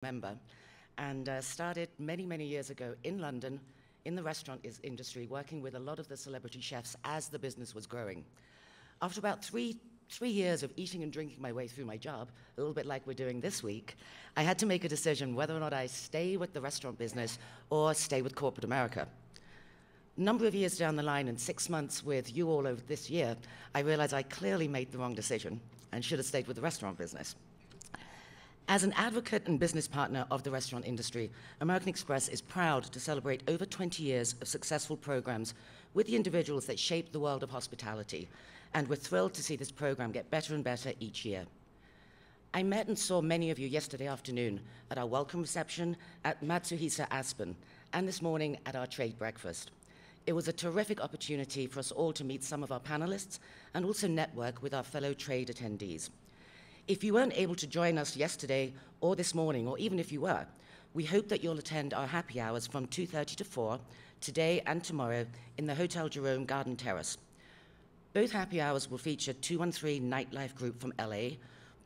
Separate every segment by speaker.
Speaker 1: member, and started many, many years ago in London in the restaurant industry, working with a lot of the celebrity chefs as the business was growing. After about three years of eating and drinking my way through my job, a little bit like we're doing this week, I had to make a decision whether or not I stay with the restaurant business or stay with corporate America. A number of years down the line, and 6 months with you all over this year, I realized I clearly made the wrong decision and should have stayed with the restaurant business. As an advocate and business partner of the restaurant industry, American Express is proud to celebrate over 20 years of successful programs with the individuals that shape the world of hospitality, and we're thrilled to see this program get better and better each year. I met and saw many of you yesterday afternoon at our welcome reception at Matsuhisa Aspen, and this morning at our trade breakfast. It was a terrific opportunity for us all to meet some of our panelists and also network with our fellow trade attendees. If you weren't able to join us yesterday or this morning, or even if you were, we hope that you'll attend our happy hours from 2:30 to 4, today and tomorrow, in the Hotel Jerome Garden Terrace. Both happy hours will feature 213 Nightlife Group from LA,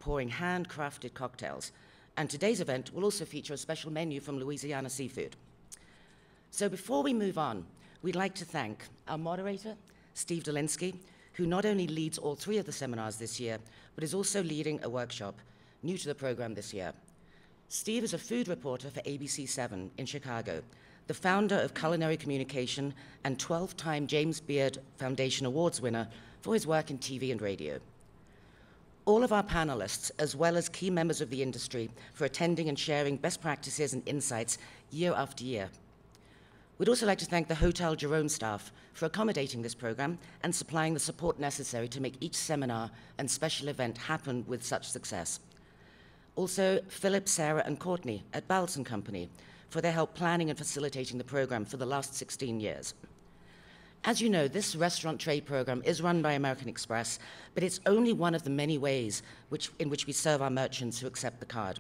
Speaker 1: pouring handcrafted cocktails. And today's event will also feature a special menu from Louisiana Seafood. So before we move on, we'd like to thank our moderator, Steve Dolinsky, who not only leads all 3 of the seminars this year, but is also leading a workshop new to the program this year. Steve is a food reporter for ABC7 in Chicago, the founder of Culinary Communication and 12-time James Beard Foundation Awards winner for his work in TV and radio. All of our panelists, as well as key members of the industry, for attending and sharing best practices and insights year after year. We'd also like to thank the Hotel Jerome staff for accommodating this program and supplying the support necessary to make each seminar and special event happen with such success. Also, Philip, Sarah, and Courtney at Bowles & Company for their help planning and facilitating the program for the last 16 years. As you know, this restaurant trade program is run by American Express, but it's only one of the many ways in which we serve our merchants who accept the card.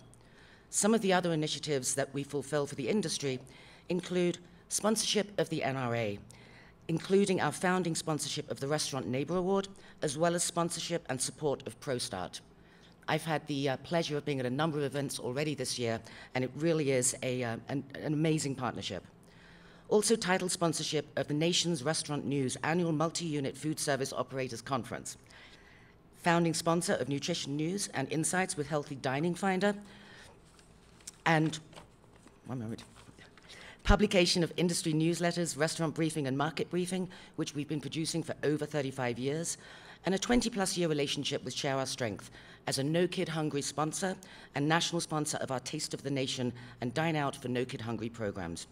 Speaker 1: Some of the other initiatives that we fulfill for the industry include sponsorship of the NRA, including our founding sponsorship of the Restaurant Neighbor Award, as well as sponsorship and support of ProStart. I've had the pleasure of being at a number of events already this year, and it really is an amazing partnership. Also title sponsorship of the Nation's Restaurant News annual multi-unit food service operators conference. Founding sponsor of Nutrition News and Insights with Healthy Dining Finder, and publication of industry newsletters, Restaurant Briefing and Market Briefing, which we've been producing for over 35 years, and a 20-plus year relationship with Share Our Strength as a No Kid Hungry sponsor and national sponsor of our Taste of the Nation and Dine Out for No Kid Hungry programs.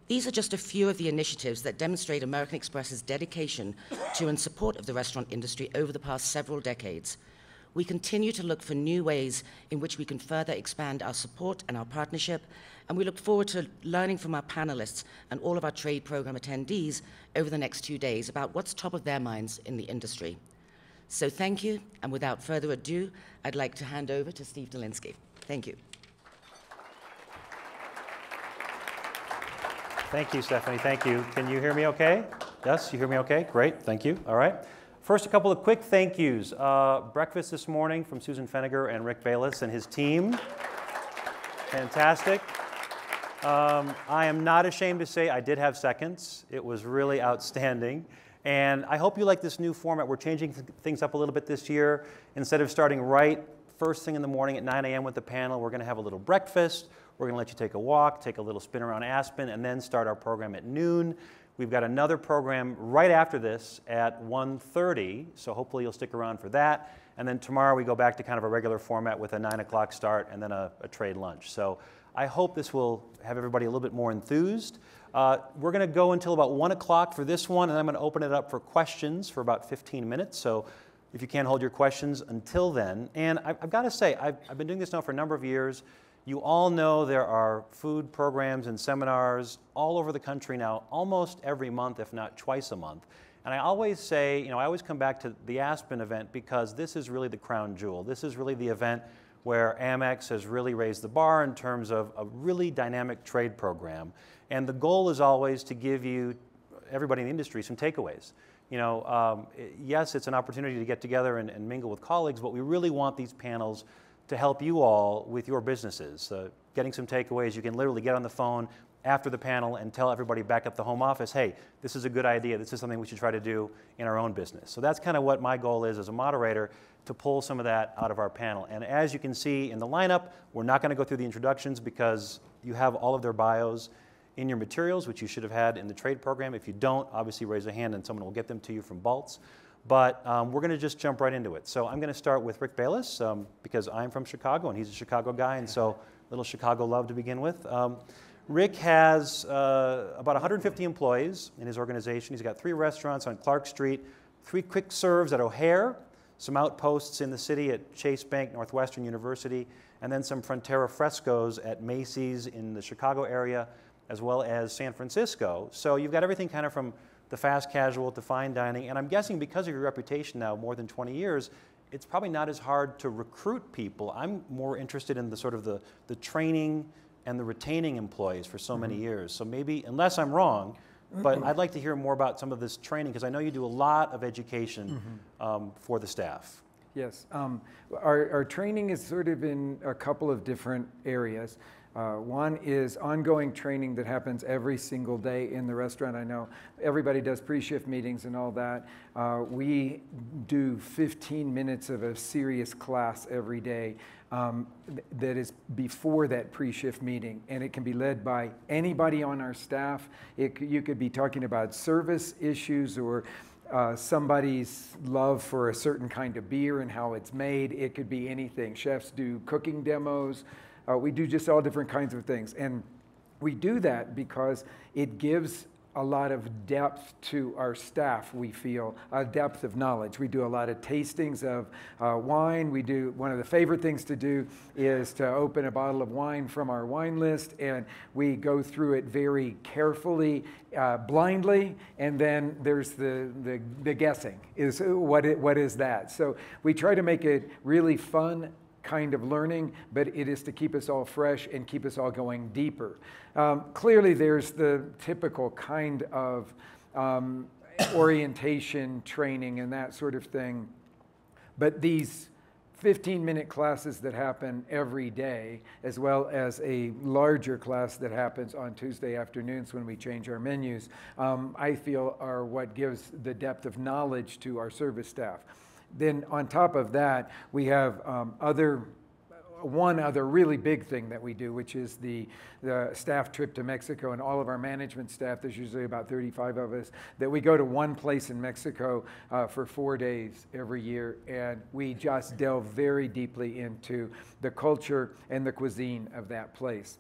Speaker 1: These are just a few of the initiatives that demonstrate American Express's dedication to and support of the restaurant industry over the past several decades. We continue to look for new ways in which we can further expand our support and our partnership, and we look forward to learning from our panelists and all of our trade program attendees over the next 2 days about what's top of their minds in the industry. So thank you, and without further ado, I'd like to hand over to Steve Dolinsky. Thank you.
Speaker 2: Thank you, Stephanie, thank you. Can you hear me okay? Yes, you hear me okay? Great, thank you, all right. First, a couple of quick thank yous. Breakfast this morning from Susan Feniger and Rick Bayless and his team. Fantastic. I am not ashamed to say I did have seconds. It was really outstanding. And I hope you like this new format. We're changing things up a little bit this year. Instead of starting right first thing in the morning at 9 a.m. with the panel, we're going to have a little breakfast. We're going to let you take a walk, take a little spin around Aspen, and then start our program at noon. We've got another program right after this at 1:30, so hopefully you'll stick around for that. And then tomorrow we go back to kind of a regular format with a 9 o'clock start and then a trade lunch. So I hope this will have everybody a little bit more enthused. We're going to go until about 1 o'clock for this one, and I'm going to open it up for questions for about 15 minutes. So if you can't hold your questions until then. And I've got to say, I've been doing this now for a number of years. You all know there are food programs and seminars all over the country now, almost every month, if not twice a month. And I always say, I always come back to the Aspen event because this is really the crown jewel. This is really the event where Amex has really raised the bar in terms of a really dynamic trade program. And the goal is always to give you, everybody in the industry, some takeaways. Yes, it's an opportunity to get together and mingle with colleagues, but we really want these panels to help you all with your businesses. getting some takeaways. You can literally get on the phone after the panel and tell everybody back at the home office, hey, this is a good idea. This is something we should try to do in our own business. So that's kind of what my goal is as a moderator, to pull some of that out of our panel. And as you can see in the lineup, we're not going to go through the introductions because you have all of their bios in your materials, which you should have had in the trade program. If you don't, obviously raise a hand and someone will get them to you from Baltz. But we're going to just jump right into it. So I'm going to start with Rick Bayless because I'm from Chicago and he's a Chicago guy, and so little Chicago love to begin with. Rick has about 150 employees in his organization. He's got 3 restaurants on Clark Street, 3 quick serves at O'Hare, some outposts in the city at Chase Bank, Northwestern University, and then some Frontera frescoes at Macy's in the Chicago area, as well as San Francisco. So you've got everything kind of from the fast casual to fine dining. And I'm guessing because of your reputation now, more than 20 years, it's probably not as hard to recruit people. I'm more interested in the sort of the training and the retaining employees for so many years. So maybe, unless I'm wrong, but I'd like to hear more about some of this training, because I know you do a lot of education for the staff.
Speaker 3: Yes, our training is sort of in a couple of different areas. One is ongoing training that happens every single day in the restaurant. I know everybody does pre-shift meetings and all that. We do 15 minutes of a serious class every day that is before that pre-shift meeting, and it can be led by anybody on our staff. You could be talking about service issues or somebody's love for a certain kind of beer and how it's made. It could be anything. Chefs do cooking demos. We do just all different kinds of things. And we do that because it gives a lot of depth to our staff, we feel, a depth of knowledge. We do a lot of tastings of wine. We do, one of the favorite things to do is to open a bottle of wine from our wine list, and we go through it very carefully, blindly, and then there's the guessing, is what is that? So we try to make it really fun kind of learning, but it is to keep us all fresh and keep us all going deeper. Clearly, there's the typical kind of orientation training and that sort of thing, but these 15-minute classes that happen every day, as well as a larger class that happens on Tuesday afternoons when we change our menus, I feel are what gives the depth of knowledge to our service staff. Then on top of that, we have one other really big thing that we do, which is the staff trip to Mexico, and all of our management staff, there's usually about 35 of us, that we go to one place in Mexico for 4 days every year, and we just delve very deeply into the culture and the cuisine of that place.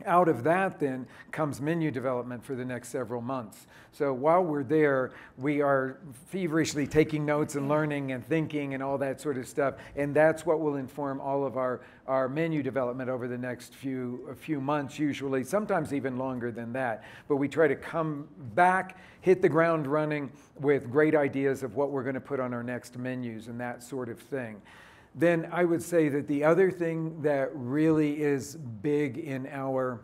Speaker 3: Out of that then comes menu development for the next several months. So while we're there, we are feverishly taking notes and learning and thinking and all that sort of stuff. And that's what will inform all of our menu development over the next few months usually, sometimes even longer than that. But we try to come back, hit the ground running with great ideas of what we're going to put on our next menus and that sort of thing. Then I would say that the other thing that really is big in our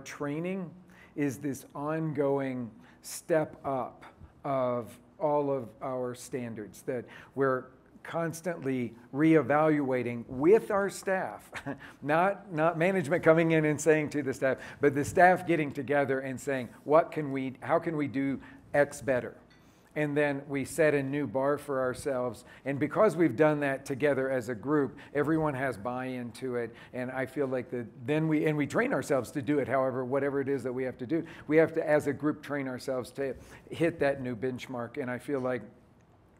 Speaker 3: training is this ongoing step up of all of our standards that we're constantly reevaluating with our staff, not management coming in and saying to the staff, but the staff getting together and saying, how can we do X better? And then we set a new bar for ourselves. And because we've done that together as a group, everyone has buy-in to it. And I feel like we train ourselves to do it, however, whatever it is that we have to do. We have to, as a group, train ourselves to hit that new benchmark. And I feel like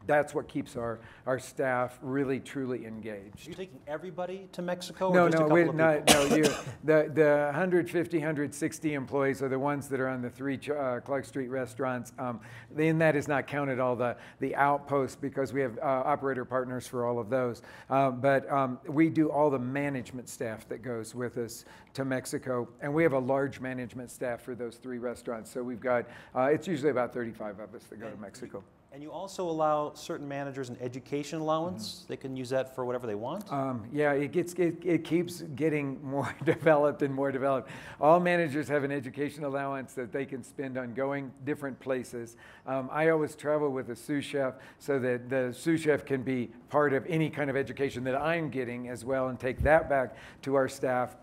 Speaker 3: that's what keeps our staff really, truly engaged.
Speaker 2: Are you taking everybody to Mexico?
Speaker 3: No,
Speaker 2: or just
Speaker 3: no,
Speaker 2: a couple of people?
Speaker 3: the 150, 160 employees are the ones that are on the 3 Clark Street restaurants. And that is not counted all the outposts, because we have operator partners for all of those. But we do all the management staff that goes with us to Mexico. And we have a large management staff for those 3 restaurants. So we've got, it's usually about 35 of us that go to Mexico.
Speaker 2: And you also allow certain managers an education allowance. They can use that for whatever they want.
Speaker 3: Yeah, it keeps getting more developed and more developed. All managers have an education allowance that they can spend on going different places. I always travel with a sous chef so that the sous chef can be part of any kind of education that I'm getting as well, and take that back to our staff.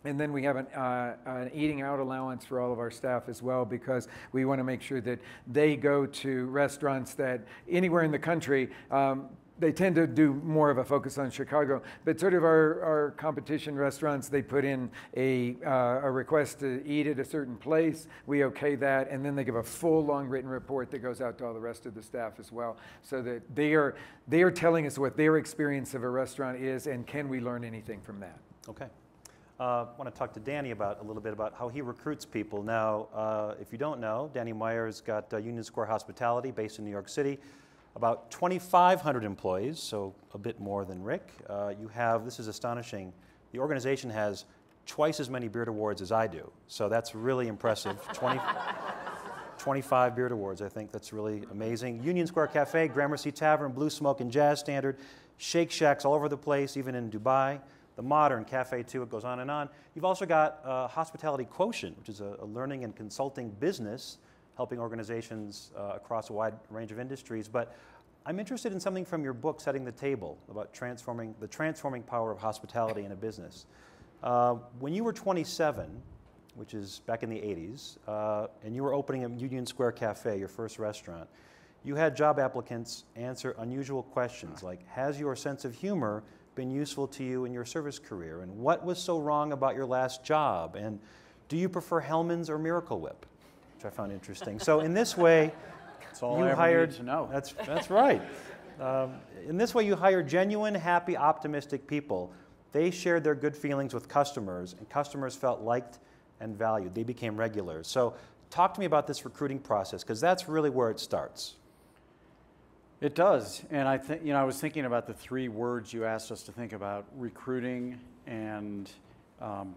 Speaker 3: And then we have an eating out allowance for all of our staff as well, because we want to make sure that they go to restaurants that anywhere in the country, they tend to do more of a focus on Chicago, but sort of our competition restaurants, they put in a request to eat at a certain place. We okay that, and then they give a full long written report that goes out to all the rest of the staff as well, so that they are telling us what their experience of a restaurant is, and can we learn anything from that.
Speaker 2: Okay. I want to talk to Danny a little bit about how he recruits people. Now, if you don't know, Danny Meyer's got Union Square Hospitality based in New York City, about 2,500 employees, so a bit more than Rick. This is astonishing, the organization has twice as many Beard Awards as I do, so that's really impressive. 25 Beard Awards, I think that's really amazing. Union Square Cafe, Gramercy Tavern, Blue Smoke and Jazz Standard, Shake Shacks all over the place, even in Dubai. The Modern, Cafe 2, it goes on and on. You've also got Hospitality Quotient, which is a learning and consulting business helping organizations across a wide range of industries. But I'm interested in something from your book, Setting the Table, about the transforming power of hospitality in a business. When you were 27, which is back in the 80s, and you were opening a Union Square Cafe, your first restaurant, you had job applicants answer unusual questions like, has your sense of humor been useful to you in your service career? And what was so wrong about your last job? And do you prefer Hellman's or Miracle Whip? Which I found interesting. So in this way,
Speaker 4: that's all I ever need to know.
Speaker 2: That's right. In this way, you hire genuine, happy, optimistic people. They shared their good feelings with customers, and customers felt liked and valued. They became regulars. So talk to me about this recruiting process, because that's really where it starts.
Speaker 4: It does, and I think I was thinking about the three words you asked us to think about: recruiting and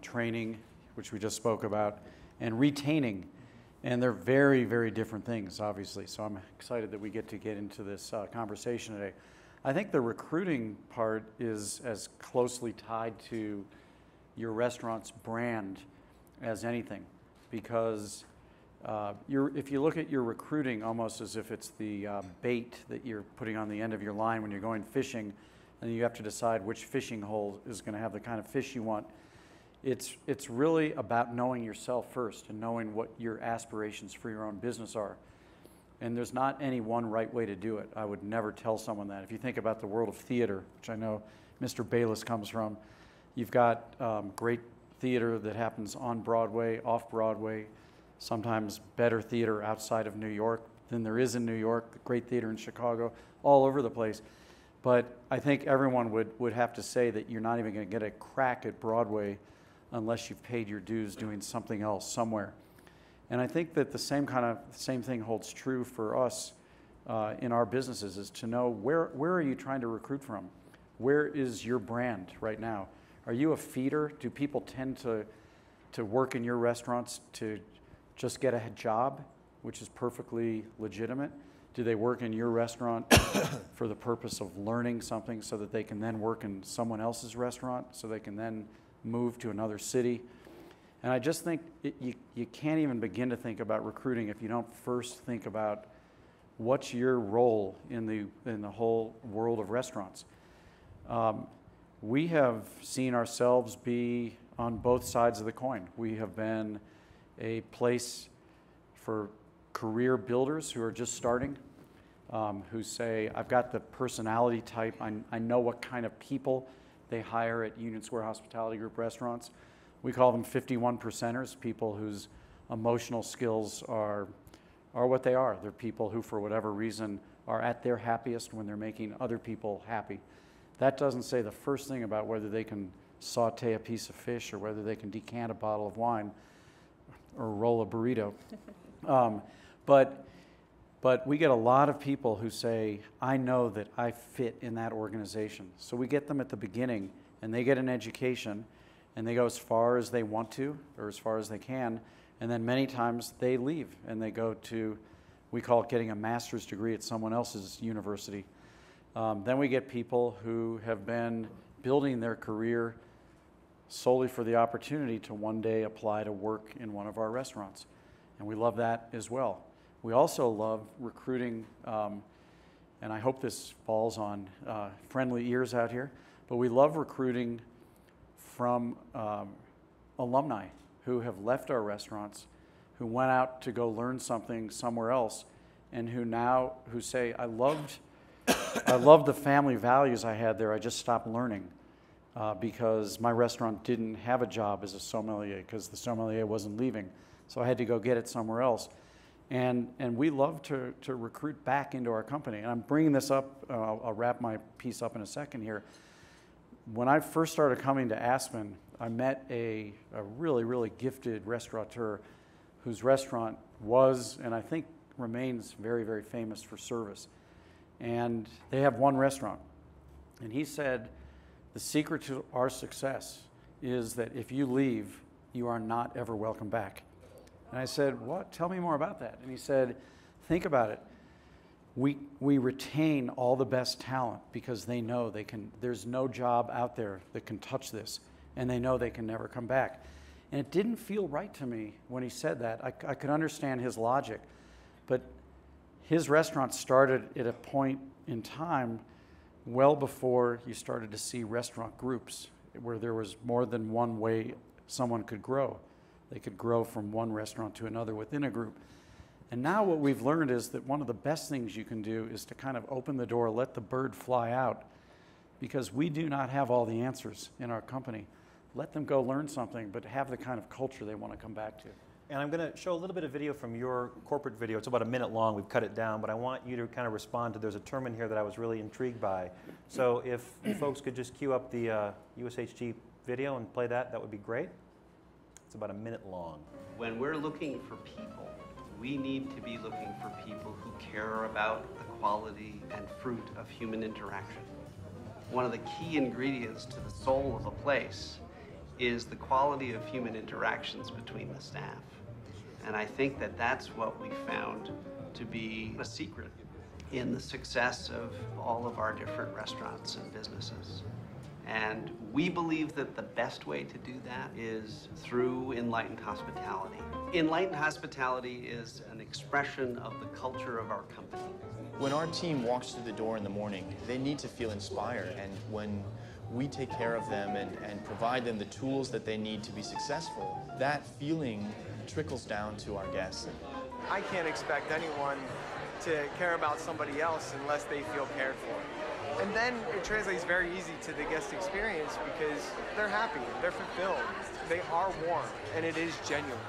Speaker 4: training, which we just spoke about, and retaining. And they're very, very different things, obviously. So I'm excited that we get into this conversation today. I think the recruiting part is as closely tied to your restaurant's brand as anything, because if you look at your recruiting almost as if it's the bait that you're putting on the end of your line when you're going fishing, and you have to decide which fishing hole is going to have the kind of fish you want. It's really about knowing yourself first and knowing what your aspirations for your own business are. And there's not any one right way to do it. I would never tell someone that. If you think about the world of theater, which I know Mr. Bayless comes from, you've got great theater that happens on Broadway, off Broadway, sometimes better theater outside of New York than there is in New York, great theater in Chicago, all over the place. But I think everyone would have to say that you're not even going to get a crack at Broadway unless you've paid your dues doing something else somewhere. And I think that the same thing holds true for us in our businesses, is to know where are you trying to recruit from? Where is your brand right now? Are you a feeder? Do people tend to work in your restaurants to just get a job, which is perfectly legitimate? Do they work in your restaurant for the purpose of learning something so that they can then work in someone else's restaurant, so they can then move to another city? And I just think you can't even begin to think about recruiting if you don't first think about what's your role in the whole world of restaurants. We have seen ourselves be on both sides of the coin. We have been a place for career builders who are just starting, who say, I've got the personality type, I know what kind of people they hire at Union Square Hospitality Group restaurants. We call them 51 percenters, people whose emotional skills are what they are. They're people who, for whatever reason, are at their happiest when they're making other people happy. That doesn't say the first thing about whether they can saute a piece of fish or whether they can decant a bottle of wine or roll a burrito. But we get a lot of people who say, I know that I fit in that organization. So we get them at the beginning, and they get an education, and they go as far as they want to, or as far as they can, and then many times they leave, and they go to we call it getting a master's degree at someone else's university. Then we get people who have been building their career solely for the opportunity to one day apply to work in one of our restaurants. And we love that as well. We also love recruiting, and I hope this falls on friendly ears out here, but we love recruiting from alumni who have left our restaurants, who went out to go learn something somewhere else, and who say, I loved the family values I had there, I just stopped learning. Because my restaurant didn't have a job as a sommelier because the sommelier wasn't leaving. So I had to go get it somewhere else. And we love to recruit back into our company. And I'm bringing this up, I'll wrap my piece up in a second here. When I first started coming to Aspen, I met a really, really gifted restaurateur whose restaurant was, and I think remains, very, very famous for service. And they have one restaurant. And he said, the secret to our success is that if you leave, you are not ever welcome back. And I said, what? Tell me more about that. And he said, think about it. We retain all the best talent because they know there's no job out there that can touch this, and they know they can never come back. And it didn't feel right to me when he said that. I could understand his logic, but his restaurant started at a point in time well before you started to see restaurant groups where there was more than one way someone could grow. They could grow from one restaurant to another within a group. And now what we've learned is that one of the best things you can do is to kind of open the door, let the bird fly out, because we do not have all the answers in our company. Let them go learn something, but have the kind of culture they want to come back to.
Speaker 2: And I'm going to show a little bit of video from your corporate video. It's about a minute long. We've cut it down, but I want you to kind of respond to, there's a term in here that I was really intrigued by. So if you folks could just cue up the USHG video and play that, that would be great. It's about a minute long.
Speaker 5: When we're looking for people, we need to be looking for people who care about the quality and fruit of human interaction. One of the key ingredients to the soul of a place is the quality of human interactions between the staff. And I think that that's what we found to be a secret in the success of all of our different restaurants and businesses. And we believe that the best way to do that is through enlightened hospitality. Enlightened hospitality is an expression of the culture of our company.
Speaker 6: When our team walks through the door in the morning, they need to feel inspired. And when we take care of them and provide them the tools that they need to be successful, that feeling trickles down to our guests.
Speaker 7: I can't expect anyone to care about somebody else unless they feel cared for. And then it translates very easy to the guest experience because they're happy, they're fulfilled, they are warm, and it is genuine.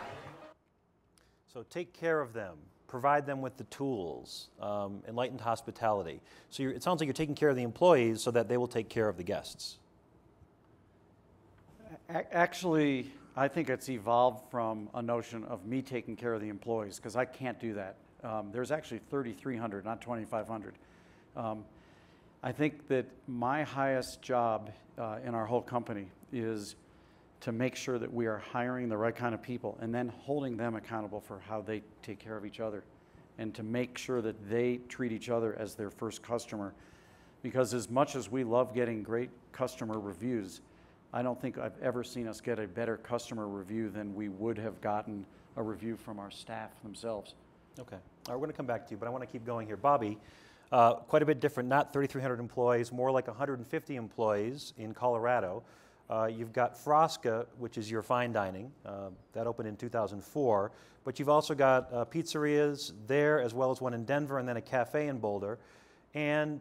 Speaker 2: So take care of them, provide them with the tools, enlightened hospitality. So it sounds like you're taking care of the employees so that they will take care of the guests.
Speaker 4: Actually, I think it's evolved from a notion of me taking care of the employees, because I can't do that. There's actually 3,300, not 2,500. I think that my highest job in our whole company is to make sure that we are hiring the right kind of people and then holding them accountable for how they take care of each other, and to make sure that they treat each other as their first customer. Because as much as we love getting great customer reviews, I don't think I've ever seen us get a better customer review than we would have gotten a review from our staff themselves.
Speaker 2: Okay. All right, we're going to come back to you, but I want to keep going here. Bobby, quite a bit different, not 3,300 employees, more like 150 employees in Colorado. You've got Frosca, which is your fine dining. That opened in 2004. But you've also got pizzerias there, as well as one in Denver, and then a cafe in Boulder. And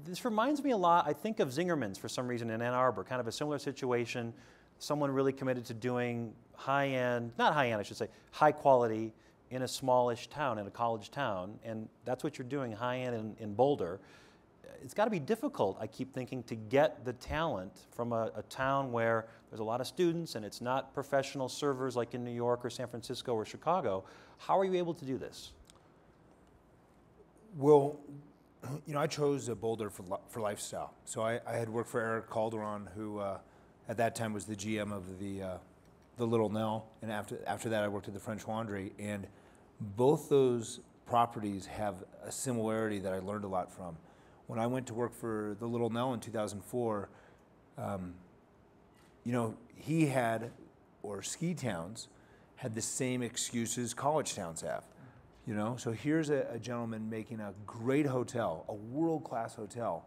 Speaker 2: this reminds me a lot, I think, of Zingerman's for some reason in Ann Arbor, kind of a similar situation. Someone really committed to doing high-end, not high-end, I should say, high quality in a smallish town, in a college town. And that's what you're doing, high-end in Boulder. It's got to be difficult, I keep thinking, to get the talent from a town where there's a lot of students and it's not professional servers like in New York or San Francisco or Chicago. How are you able to do this?
Speaker 8: Well, you know, I chose Boulder for lifestyle. So I had worked for Eric Calderon, who at that time was the GM of the Little Nell, and after that I worked at the French Laundry, and both those properties have a similarity that I learned a lot from. When I went to work for the Little Nell in 2004, you know, he had, or ski towns, had the same excuses college towns have. You know, so here's a gentleman making a great hotel, a world-class hotel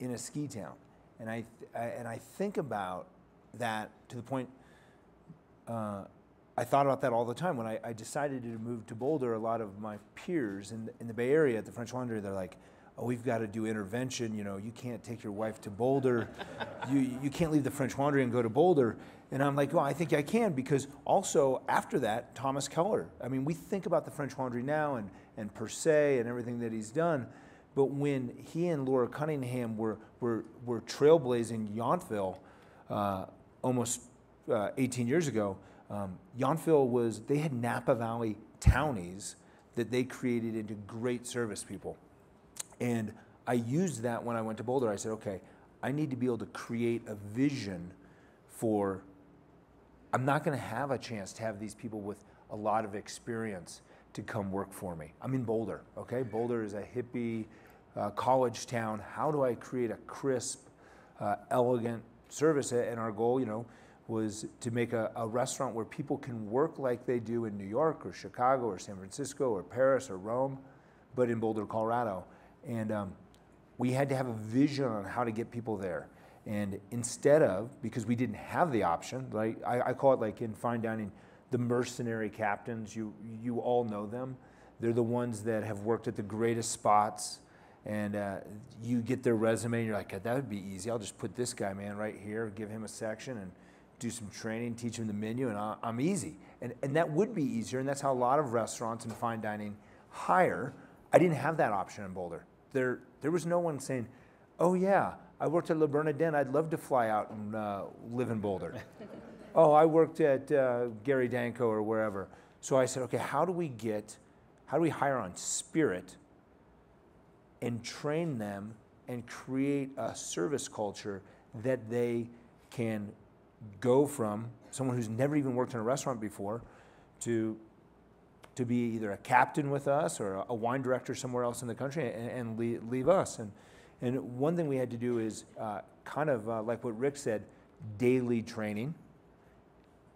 Speaker 8: in a ski town. And I think about that to the point, I thought about that all the time. When I decided to move to Boulder, a lot of my peers in the Bay Area at the French Laundry, they're like, oh, we've got to do intervention. You know, you can't take your wife to Boulder. You can't leave the French Laundry and go to Boulder. And I'm like, well, I think I can, because also after that, Thomas Keller. I mean, we think about the French Laundry now and per se and everything that he's done, but when he and Laura Cunningham were trailblazing Yountville almost 18 years ago, Yountville they had Napa Valley townies that they created into great service people. And I used that when I went to Boulder. I said, okay, I need to be able to create a vision for, I'm not going to have a chance to have these people with a lot of experience to come work for me. I'm in Boulder, okay? Boulder is a hippie college town. How do I create a crisp, elegant service? And our goal, you know, was to make a restaurant where people can work like they do in New York or Chicago or San Francisco or Paris or Rome, but in Boulder, Colorado. And we had to have a vision on how to get people there. And instead of, because we didn't have the option, right? I call it, like in fine dining, the mercenary captains. You all know them. They're the ones that have worked at the greatest spots, and you get their resume and you're like, that would be easy. I'll just put this guy, man, right here, give him a section and do some training, teach him the menu, and I'm easy. And that would be easier, and that's how a lot of restaurants and fine dining hire. I didn't have that option in Boulder. There was no one saying, oh yeah, I worked at Le Bernardin, I'd love to fly out and live in Boulder. Oh, I worked at Gary Danko or wherever. So I said, okay, how do we hire on spirit and train them and create a service culture that they can go from someone who's never even worked in a restaurant before to be either a captain with us or a wine director somewhere else in the country and leave us. And one thing we had to do is kind of like what Rick said, daily training.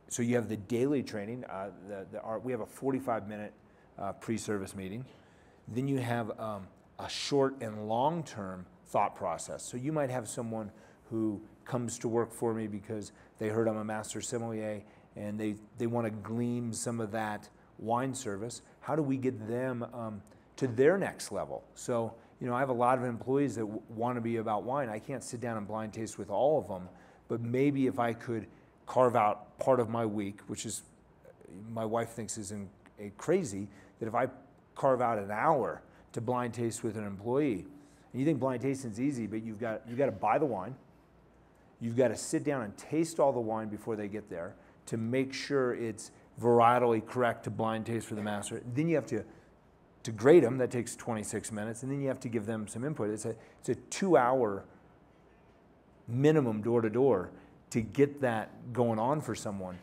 Speaker 8: So you have the daily training. We have a 45-minute pre-service meeting. Then you have a short and long-term thought process. So you might have someone who comes to work for me because they heard I'm a master sommelier and they want to glean some of that wine service. How do we get them to their next level? So, you know, I have a lot of employees that want to be about wine. I can't sit down and blind taste with all of them, but maybe if I could carve out part of my week, which is, my wife thinks is crazy, that if I carve out an hour to blind taste with an employee, and you think blind tasting's easy, but you've got to buy the wine, you've got to sit down and taste all the wine before they get there to make sure it's varietally correct to blind taste for the master. Then you have to grade them. That takes 26 minutes, and then you have to give them some input. It's a 2-hour minimum door to door to get that going on for someone,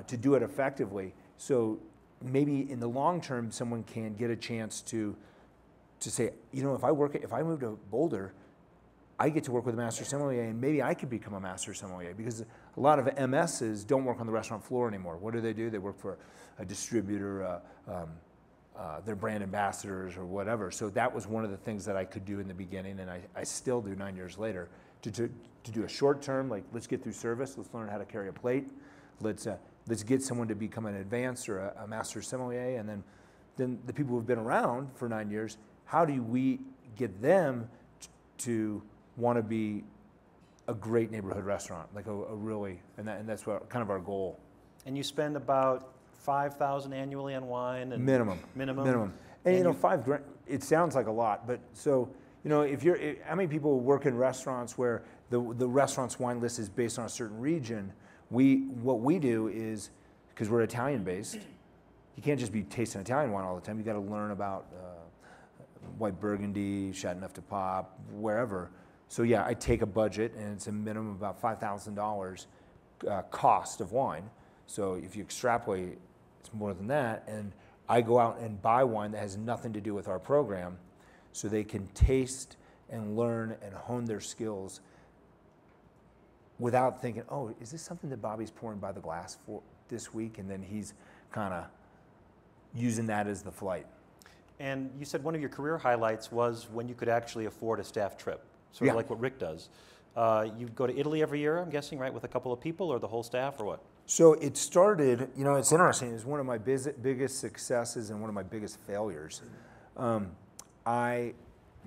Speaker 8: to do it effectively. So maybe in the long term, someone can get a chance to say, you know, if I move to Boulder, I get to work with a master sommelier, and maybe I could become a master sommelier, because a lot of MSs don't work on the restaurant floor anymore. What do? They work for a distributor, they're brand ambassadors or whatever. So that was one of the things that I could do in the beginning, and I still do 9 years later, to do a short term, like let's get through service, let's learn how to carry a plate, let's get someone to become an advanced or a master sommelier, and then the people who've been around for 9 years, how do we get them to want to be a great neighborhood restaurant, like a really, and that's what kind of our goal.
Speaker 2: And you spend about $5,000 annually on wine? And
Speaker 8: minimum. And you know, $5,000, it sounds like a lot, but so, you know, how many people work in restaurants where the restaurant's wine list is based on a certain region? What we do is, because we're Italian based, you can't just be tasting Italian wine all the time. You got to learn about white Burgundy, Chateauneuf du Pape, wherever. So yeah, I take a budget, and it's a minimum of about $5,000 cost of wine. So if you extrapolate, it's more than that. And I go out and buy wine that has nothing to do with our program so they can taste and learn and hone their skills without thinking, oh, is this something that Bobby's pouring by the glass for this week? And then he's kind of using that as the flight.
Speaker 2: And you said one of your career highlights was when you could actually afford a staff trip, sort of like what Rick does. You go to Italy every year, I'm guessing, right, with a couple of people or the whole staff or what?
Speaker 8: So it started, you know, it's interesting. It's one of my biggest successes and one of my biggest failures.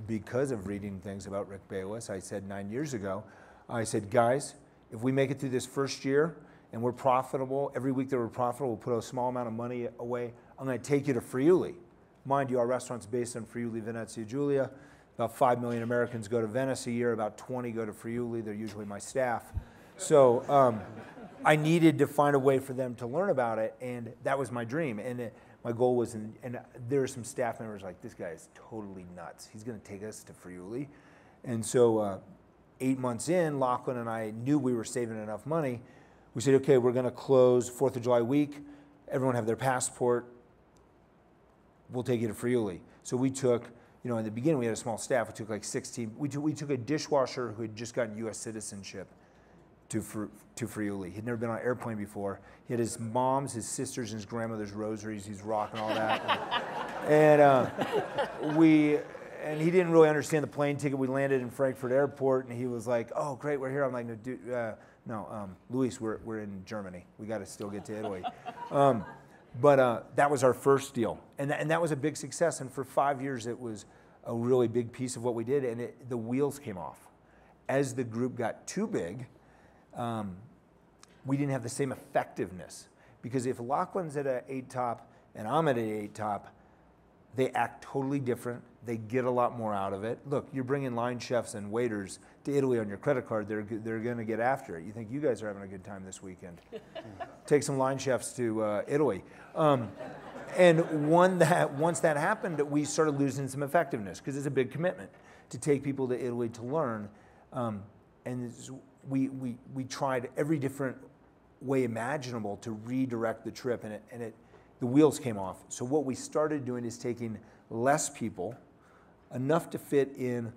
Speaker 8: Because of reading things about Rick Bayless, I said 9 years ago, I said, guys, if we make it through this first year and we're profitable, every week that we're profitable, we'll put a small amount of money away, I'm going to take you to Friuli. Mind you, our restaurant's based in Friuli, Venezia Giulia. About 5 million Americans go to Venice a year, about 20 go to Friuli. They're usually my staff. So I needed to find a way for them to learn about it, and that was my dream. And my goal was, and there were some staff members like, this guy is totally nuts. He's going to take us to Friuli. And so 8 months in, Lachlan and I knew we were saving enough money. We said, okay, we're going to close 4th of July week. Everyone have their passport. We'll take you to Friuli. So we took, you know, in the beginning we had a small staff. We took like 16. We took a dishwasher who had just gotten U.S. citizenship to Friuli. He'd never been on an airplane before. He had his mom's, his sister's, and his grandmother's rosaries. He's rocking all that. And he didn't really understand the plane ticket. We landed in Frankfurt Airport, and he was like, "Oh, great, we're here." I'm like, "No, Luis, we're in Germany. We got to still get to Italy." But that was our first deal, and that was a big success. And for 5 years, it was a really big piece of what we did, and the wheels came off. As the group got too big, we didn't have the same effectiveness, because if Lachlan's at an 8 top and I'm at an 8 top, they act totally different. They get a lot more out of it. Look, you're bringing line chefs and waiters to Italy on your credit card. They're going to get after it. You think you guys are having a good time this weekend? Take some line chefs to Italy. And once that happened, we started losing some effectiveness, because it's a big commitment to take people to Italy to learn. And we tried every different way imaginable to redirect the trip, and the wheels came off. So what we started doing is taking less people, enough to fit in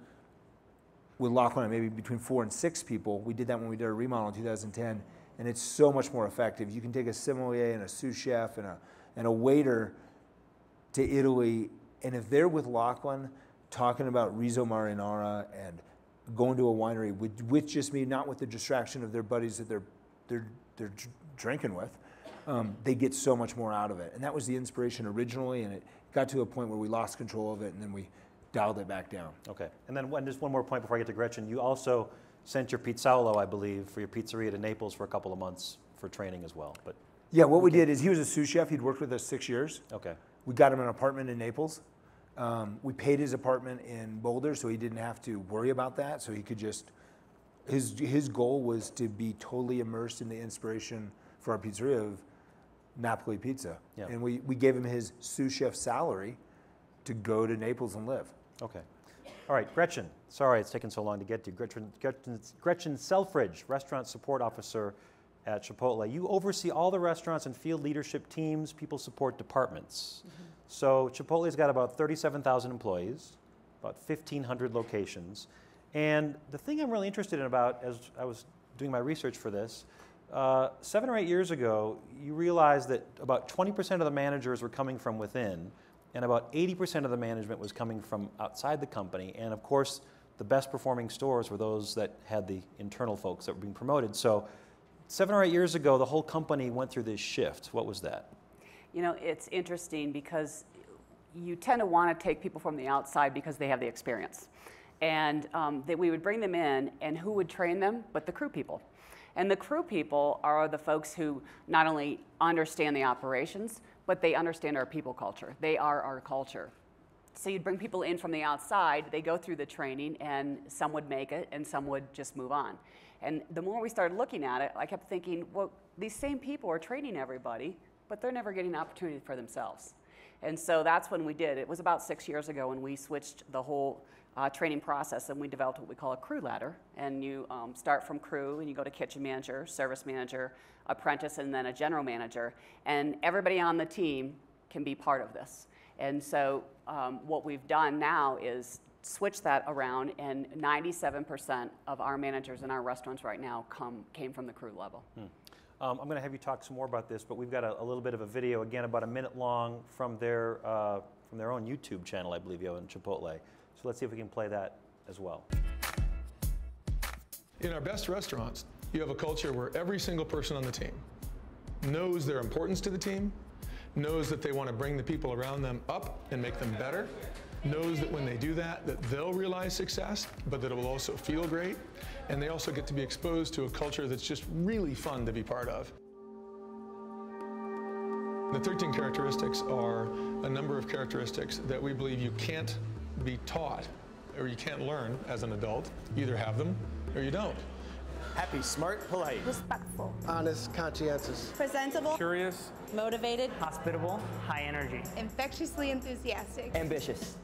Speaker 8: with Lachlan, maybe between 4 and 6 people. We did that when we did our remodel in 2010, and it's so much more effective. You can take a sommelier and a sous chef and a waiter to Italy, and if they're with Lachlan talking about Riso Marinara and going to a winery with just me, not with the distraction of their buddies that they're drinking with, they get so much more out of it. And that was the inspiration originally, and it got to a point where we lost control of it, and then we dialed it back down.
Speaker 2: Okay, and then just one more point before I get to Gretchen. You also sent your pizzaiolo, I believe, for your pizzeria to Naples for a couple of months for training as well. But
Speaker 8: yeah, what we did is, he was a sous chef. He'd worked with us 6 years.
Speaker 2: Okay.
Speaker 8: We got him an apartment in Naples. We paid his apartment in Boulder, so he didn't have to worry about that. So he could just, his goal was to be totally immersed in the inspiration for our pizzeria of Napoli pizza. Yeah. And we gave him his sous chef salary to go to Naples and live.
Speaker 2: Okay. All right, Gretchen. Sorry it's taken so long to get to. Gretchen Selfridge, Restaurant Support Officer at Chipotle. You oversee all the restaurants and field leadership teams, people support departments. Mm-hmm. So Chipotle's got about 37,000 employees, about 1,500 locations. And the thing I'm really interested in about, as I was doing my research for this, 7 or 8 years ago, you realized that about 20% of the managers were coming from within, and about 80% of the management was coming from outside the company. And of course, the best performing stores were those that had the internal folks that were being promoted. So 7 or 8 years ago, the whole company went through this shift. What was that?
Speaker 9: You know, it's interesting because you tend to want to take people from the outside because they have the experience. And that we would bring them in, and who would train them but the crew people. And the crew people are the folks who not only understand the operations, but they understand our people culture. They are our culture. So you'd bring people in from the outside, they go through the training, and some would make it, and some would just move on. And the more we started looking at it, I kept thinking, well, these same people are training everybody, but they're never getting an opportunity for themselves. And so that's when we did. It was about 6 years ago when we switched the whole training process, and we developed what we call a crew ladder. And you start from crew, and you go to kitchen manager, service manager, apprentice, and then a general manager. And everybody on the team can be part of this. And so what we've done now is switch that around, and 97% of our managers in our restaurants right now came from the crew level.
Speaker 2: I'm going to have you talk some more about this, but we've got a little bit of a video, again, about a minute long from their own YouTube channel, I believe, in Chipotle. So let's see if we can play that as well.
Speaker 10: In our best restaurants, you have a culture where every single person on the team knows their importance to the team, knows that they want to bring the people around them up and make them better, knows that when they do that, that they'll realize success, but that it will also feel great, and they also get to be exposed to a culture that's just really fun to be part of. The 13 characteristics are a number of characteristics that we believe you can't be taught or you can't learn as an adult. You either have them or you don't.
Speaker 11: Happy, smart, polite.
Speaker 12: Respectful.
Speaker 7: Honest, conscientious.
Speaker 12: Presentable.
Speaker 11: Curious.
Speaker 12: Motivated.
Speaker 13: Hospitable. High energy.
Speaker 12: Infectiously enthusiastic.
Speaker 11: Ambitious.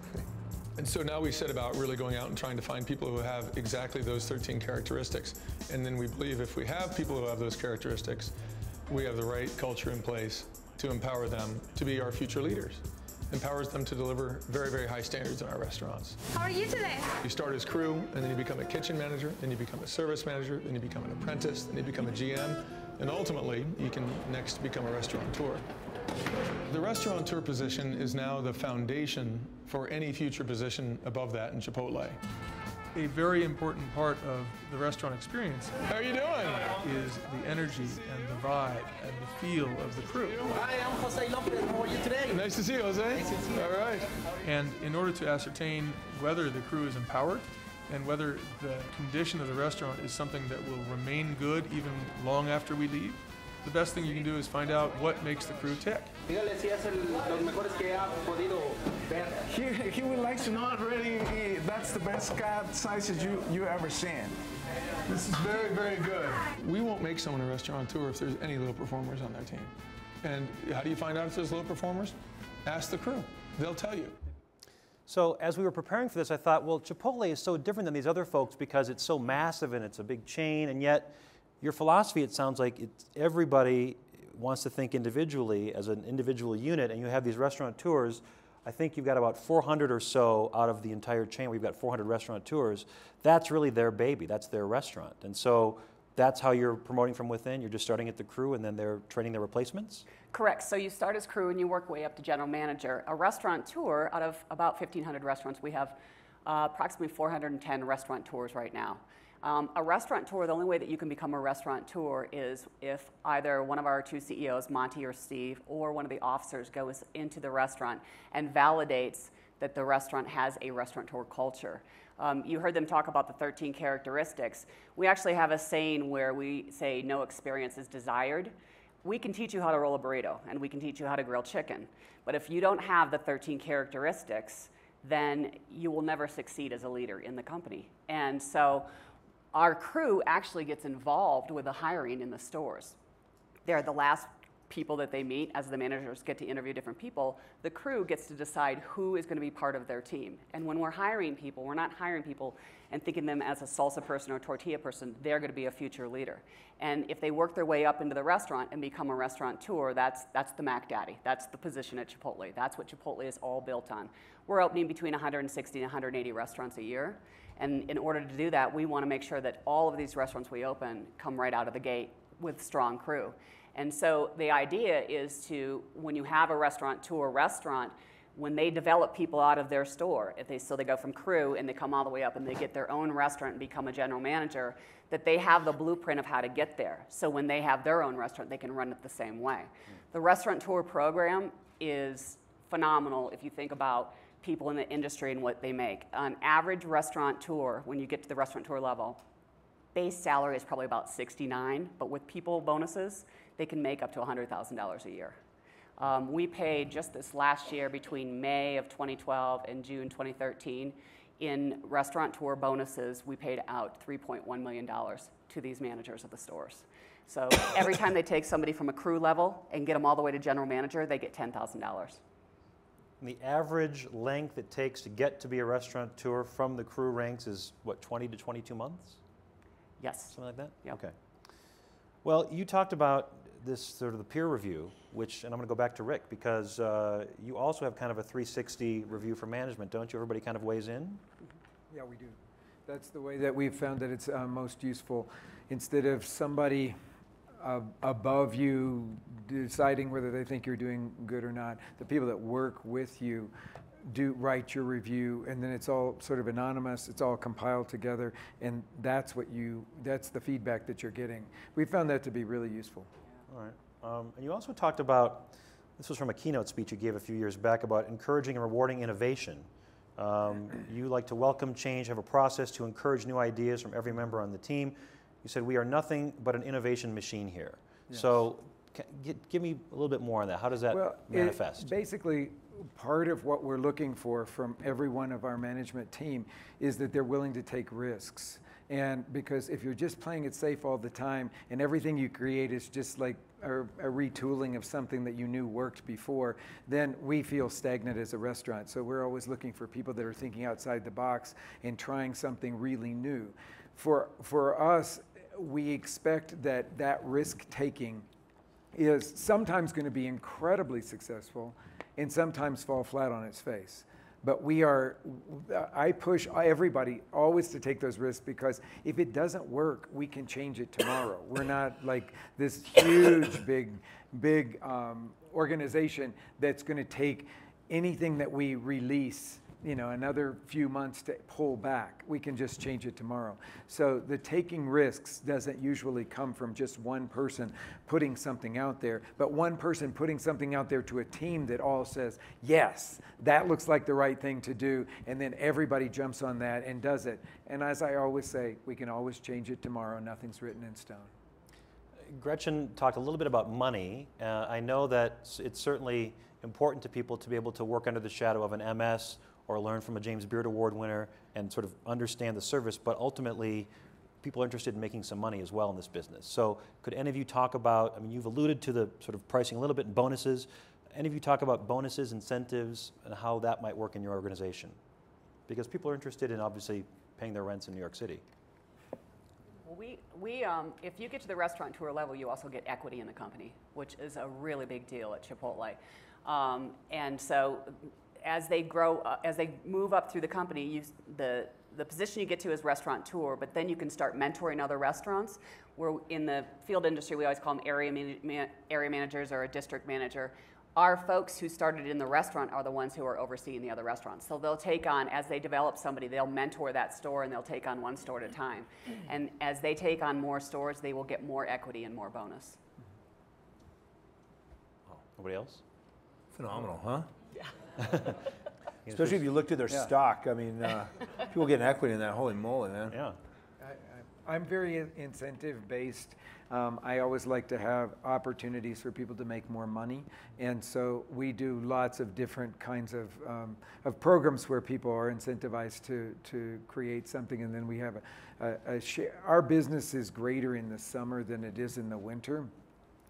Speaker 10: And so now we set about really going out and trying to find people who have exactly those 13 characteristics. And then we believe if we have people who have those characteristics, we have the right culture in place to empower them to be our future leaders. Empowers them to deliver very, very high standards in our restaurants.
Speaker 12: How are you today?
Speaker 10: You start as crew, and then you become a kitchen manager, then you become a service manager, then you become an apprentice, then you become a GM, and ultimately, you can next become a restaurateur. The restaurateur position is now the foundation for any future position above that in Chipotle.
Speaker 14: A very important part of the restaurant experience
Speaker 10: How are you doing?
Speaker 14: is the energy and the vibe and the feel of the crew.
Speaker 11: Hi, I'm Jose Lopez. How are you today?
Speaker 10: Nice to see you, Jose.
Speaker 11: Nice to see you.
Speaker 10: All right.
Speaker 14: And in order to ascertain whether the crew is empowered and whether the condition of the restaurant is something that will remain good even long after we leave, the best thing you can do is find out what makes the crew tick.
Speaker 11: He
Speaker 15: would like to know already that's the best cat sizes you ever seen.
Speaker 10: This is very, very good. We won't make someone a restaurateur if there's any low performers on their team. And how do you find out if there's low performers? Ask the crew. They'll tell you.
Speaker 2: So as we were preparing for this, I thought, well, Chipotle is so different than these other folks because it's so massive and it's a big chain, and yet your philosophy, it sounds like everybody wants to think individually as an individual unit, and you have these restaurateurs. I think you've got about 400 or so out of the entire chain. We've got 400 restaurateurs. That's really their baby. That's their restaurant. And so that's how you're promoting from within. You're just starting at the crew, and then they're training their replacements?
Speaker 9: Correct. So you start as crew and you work way up to general manager. A restaurateur, out of about 1,500 restaurants, we have approximately 410 restaurateurs right now. A restaurateur, the only way that you can become a restaurateur is if either one of our two CEOs, Monty or Steve, or one of the officers goes into the restaurant and validates that the restaurant has a restaurateur culture. You heard them talk about the 13 characteristics. We actually have a saying where we say no experience is desired. We can teach you how to roll a burrito, and we can teach you how to grill chicken. But if you don't have the 13 characteristics, then you will never succeed as a leader in the company. And so our crew actually gets involved with the hiring in the stores. They're the last people that they meet as the managers get to interview different people. The crew gets to decide who is going to be part of their team. And when we're hiring people, we're not hiring people and thinking them as a salsa person or a tortilla person. They're going to be a future leader. And if they work their way up into the restaurant and become a restaurateur, that's the Mac Daddy. That's the position at Chipotle. That's what Chipotle is all built on. We're opening between 160 and 180 restaurants a year. And in order to do that, we want to make sure that all of these restaurants we open come right out of the gate with strong crew. And so the idea is to, when you have a restaurateur restaurant, when they develop people out of their store, so they go from crew and they come all the way up and they get their own restaurant and become a general manager, that they have the blueprint of how to get there. So when they have their own restaurant, they can run it the same way. The restaurateur program is phenomenal if you think about people in the industry and what they make. An average restaurateur, when you get to the restaurateur level, base salary is probably about $69, but with people bonuses, they can make up to $100,000 a year. We paid just this last year, between May of 2012 and June 2013, in restaurateur bonuses, we paid out $3.1 million to these managers of the stores. So every time they take somebody from a crew level and get them all the way to general manager, they get $10,000.
Speaker 2: The average length it takes to get to be a restaurateur from the crew ranks is, what, 20 to 22 months?
Speaker 9: Yes.
Speaker 2: Something like that?
Speaker 9: Yep.
Speaker 2: Okay. Well, you talked about this sort of the peer review, which, and I'm going to go back to Rick, because you also have kind of a 360 review for management, don't you? Everybody kind of weighs in?
Speaker 3: Yeah, we do. That's the way that we've found that it's most useful. Instead of somebody above you deciding whether they think you're doing good or not, the people that work with you do write your review, and then it's all sort of anonymous, it's all compiled together, and that's the feedback that you're getting. We found that to be really useful.
Speaker 2: All right. And you also talked about, this was from a keynote speech you gave a few years back, about encouraging and rewarding innovation. You like to welcome change, have a process to encourage new ideas from every member on the team. You said, we are nothing but an innovation machine here. Yes. So give me a little bit more on that. How does that manifest?
Speaker 3: Basically, part of what we're looking for from every one of our management team is that they're willing to take risks. And because if you're just playing it safe all the time and everything you create is just like a retooling of something that you knew worked before, then we feel stagnant as a restaurant. So we're always looking for people that are thinking outside the box and trying something really new. For us, we expect that risk taking is sometimes going to be incredibly successful and sometimes fall flat on its face. But I push everybody always to take those risks, because if it doesn't work, we can change it tomorrow. We're not like this huge, big organization that's going to take anything that we release, another few months to pull back. We can just change it tomorrow. So the taking risks doesn't usually come from just one person putting something out there, but one person putting something out there to a team that all says, yes, that looks like the right thing to do, and then everybody jumps on that and does it. And as I always say, we can always change it tomorrow. Nothing's written in stone.
Speaker 2: Gretchen talked a little bit about money. I know that it's certainly important to people to be able to work under the shadow of an MS or learn from a James Beard Award winner and sort of understand the service, but ultimately people are interested in making some money as well in this business. So could any of you talk about, you've alluded to the sort of pricing a little bit in bonuses. Any of you talk about bonuses, incentives, and how that might work in your organization? Because people are interested in obviously paying their rents in New York City.
Speaker 9: Well, if you get to the restaurant tour level, you also get equity in the company, which is a really big deal at Chipotle. And so as they grow, as they move up through the company, the position you get to is restaurateur, but then you can start mentoring other restaurants. Where in the field industry, we always call them area managers or a district manager. Our folks who started in the restaurant are the ones who are overseeing the other restaurants. So they'll take on, as they develop somebody, they'll mentor that store and they'll take on one store at a time. And as they take on more stores, they will get more equity and more bonus.
Speaker 2: Nobody else?
Speaker 8: Phenomenal, huh?
Speaker 9: Yeah.
Speaker 8: Especially if you looked at their stock. People getting equity in that. Holy moly, man.
Speaker 2: Yeah.
Speaker 3: I'm very incentive-based. I always like to have opportunities for people to make more money. And so we do lots of different kinds of programs where people are incentivized to create something. And then we have a share. Our business is greater in the summer than it is in the winter.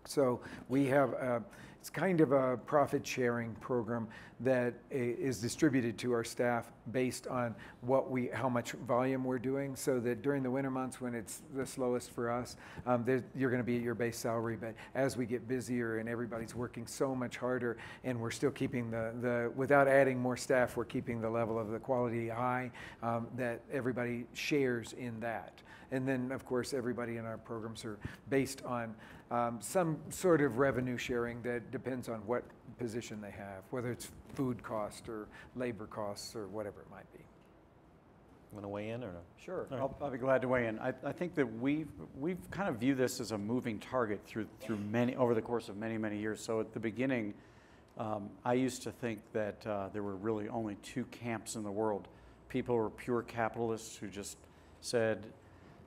Speaker 3: So we have it's kind of a profit sharing program that is distributed to our staff based on how much volume we're doing, so that during the winter months when it's the slowest for us, you're going to be at your base salary. But as we get busier and everybody's working so much harder, and we're still keeping without adding more staff, we're keeping the level of the quality high, that everybody shares in that. And then, of course, everybody in our programs are based on some sort of revenue sharing that depends on what position they have, whether it's food cost or labor costs or whatever it might be.
Speaker 2: You want to weigh in or no?
Speaker 4: Sure, right. I'll be glad to weigh in. I think that we've kind of viewed this as a moving target over the course of many years. So at the beginning, I used to think that there were really only two camps in the world. People were pure capitalists who just said,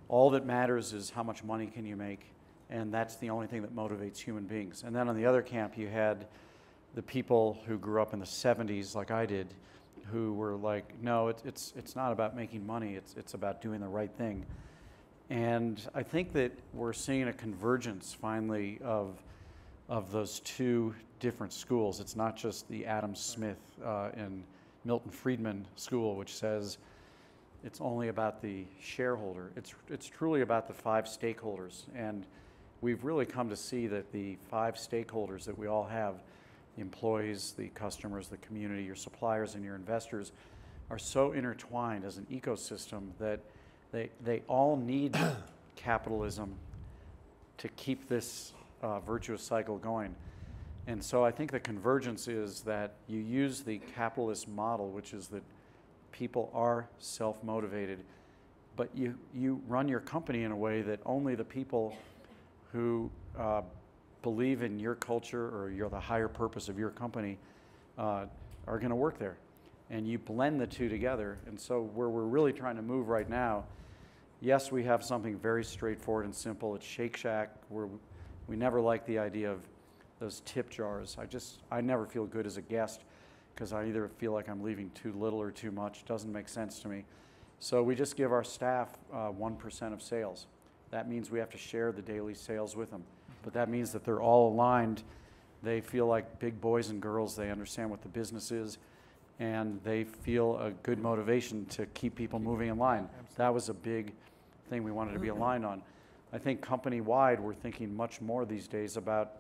Speaker 4: all that matters is how much money can you make, and that's the only thing that motivates human beings. And then on the other camp, you had the people who grew up in the 70s, like I did, who were like, no, it's not about making money, it's about doing the right thing. And I think that we're seeing a convergence finally of those two different schools. It's not just the Adam Smith and Milton Friedman school, which says it's only about the shareholder. It's truly about the five stakeholders. And we've really come to see that the 5 stakeholders that we all have, the employees, the customers, the community, your suppliers, and your investors, are so intertwined as an ecosystem that they all need capitalism to keep this virtuous cycle going. And so I think the convergence is that you use the capitalist model, which is that people are self-motivated, but you run your company in a way that only the people who believe in your culture or the higher purpose of your company are going to work there. And you blend the two together. And so where we're really trying to move right now, yes, we have something very straightforward and simple. It's Shake Shack. We never like the idea of those tip jars. I never feel good as a guest because I either feel like I'm leaving too little or too much. It doesn't make sense to me. So we just give our staff 1% of sales. That means we have to share the daily sales with them. But that means that they're all aligned. They feel like big boys and girls. They understand what the business is. And they feel a good motivation to keep people moving in line. That was a big thing we wanted to be aligned on. I think company-wide, we're thinking much more these days about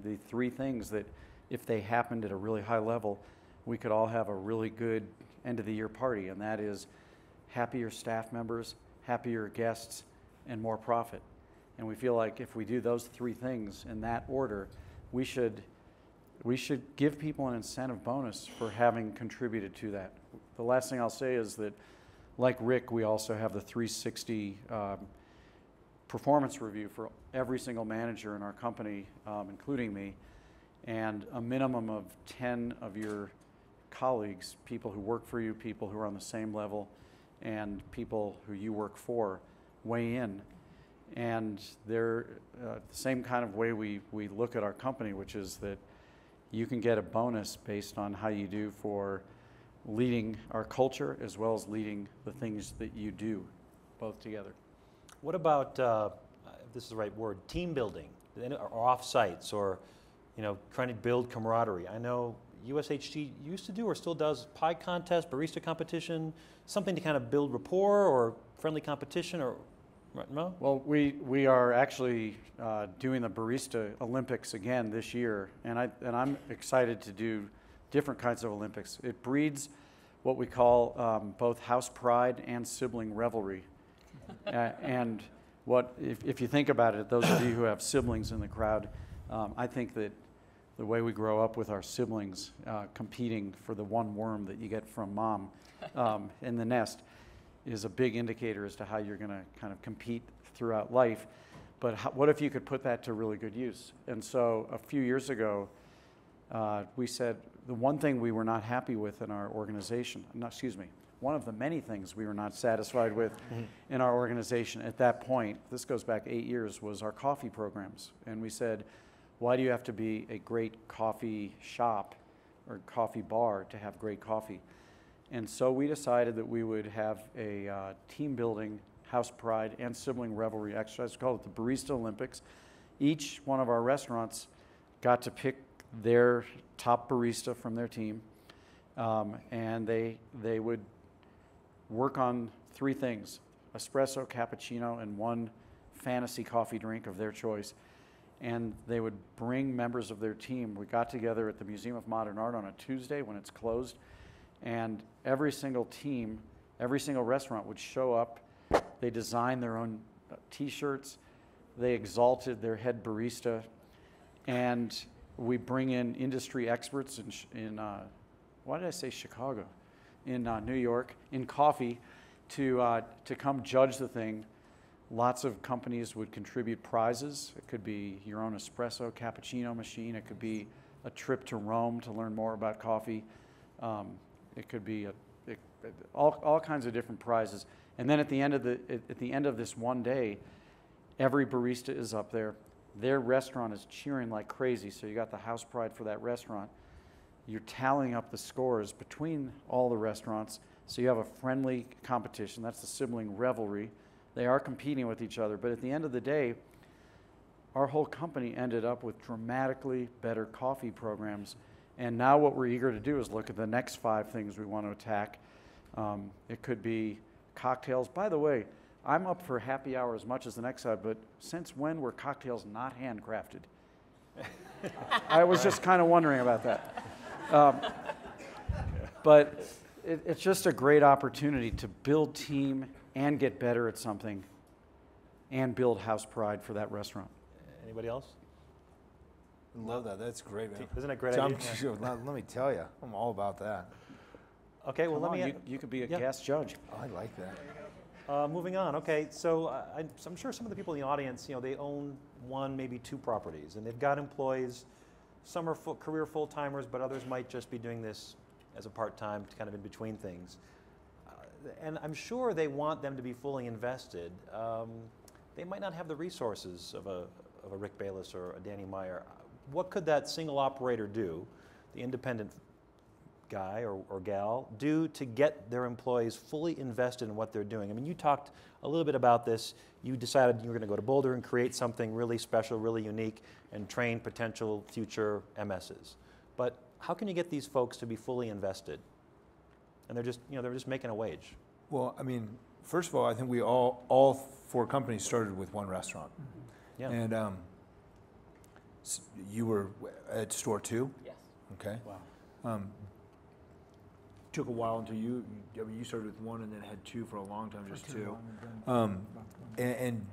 Speaker 4: the 3 things that if they happened at a really high level, we could all have a really good end-of-the-year party, and that is happier staff members, happier guests, and more profit. And we feel like if we do those 3 things in that order, we should give people an incentive bonus for having contributed to that. The last thing I'll say is that, like Rick, we also have the 360 performance review for every single manager in our company, including me, and a minimum of 10 of your colleagues, people who work for you, people who are on the same level, and people who you work for, weigh in. And they're the same kind of way we look at our company, which is that you can get a bonus based on how you do for leading our culture as well as leading the things that you do, both together.
Speaker 2: What about, if this is the right word, team building, or off-sites, or trying to build camaraderie? I know USHG used to do or still does pie contest, barista competition, something to kind of build rapport or friendly competition, or no?
Speaker 4: Well, we are actually doing the Barista Olympics again this year, and I'm excited to do different kinds of Olympics. It breeds what we call both house pride and sibling revelry. And if you think about it, those of you who have siblings in the crowd, I think that the way we grow up with our siblings competing for the one worm that you get from mom in the nest is a big indicator as to how you're going to kind of compete throughout life. But what if you could put that to really good use? And so a few years ago, we said the one thing we were not happy with in our organization, one of the many things we were not satisfied with in our organization at that point, this goes back 8 years, was our coffee programs. And we said, why do you have to be a great coffee shop or coffee bar to have great coffee? And so we decided that we would have a team building, house pride, and sibling revelry exercise. We called it the Barista Olympics. Each one of our restaurants got to pick their top barista from their team, and they would work on 3 things: espresso, cappuccino, and 1 fantasy coffee drink of their choice. And they would bring members of their team. We got together at the Museum of Modern Art on a Tuesday when it's closed, and every single team, every single restaurant would show up. They designed their own T-shirts. They exalted their head barista, and we bring in industry experts in why did I say Chicago? In New York, in coffee, to come judge the thing. Lots of companies would contribute prizes. It could be your own espresso cappuccino machine. It could be a trip to Rome to learn more about coffee. It could be all kinds of different prizes. And then at the end of this one day, every barista is up there. Their restaurant is cheering like crazy. So you got the house pride for that restaurant. You're tallying up the scores between all the restaurants. So you have a friendly competition. That's the sibling revelry. They are competing with each other. But at the end of the day, our whole company ended up with dramatically better coffee programs. And now what we're eager to do is look at the next 5 things we want to attack. It could be cocktails. By the way, I'm up for happy hour as much as the next side, but since when were cocktails not handcrafted? I was just kind of wondering about that. But it's just a great opportunity to build team and get better at something and build house pride for that restaurant.
Speaker 2: Anybody else?
Speaker 8: Love that. That's great, man.
Speaker 2: Isn't that a great
Speaker 8: John,
Speaker 2: idea?
Speaker 8: let me tell you, I'm all about that.
Speaker 2: Okay, well,
Speaker 4: Come on, you could be a guest judge.
Speaker 8: I like that.
Speaker 2: Moving on. Okay, so I'm sure some of the people in the audience, they own one, maybe two properties, and they've got employees. Some are career full-timers, but others might just be doing this as a part-time, kind of in between things. And I'm sure they want them to be fully invested. They might not have the resources of a Rick Bayless or a Danny Meyer. What could that single operator do, the independent guy or gal, do to get their employees fully invested in what they're doing? I mean, you talked a little bit about this. You decided you were going to go to Boulder and create something really special, really unique, and train potential future MSs. But how can you get these folks to be fully invested? And they're just making a wage.
Speaker 8: Well, I mean, first of all, I think we all four companies started with one restaurant.
Speaker 2: Yeah.
Speaker 8: And you were at store 2?
Speaker 9: Yes.
Speaker 8: Okay.
Speaker 4: Wow.
Speaker 8: Took a while until you started with one and then had 2 for a long time, just 2. And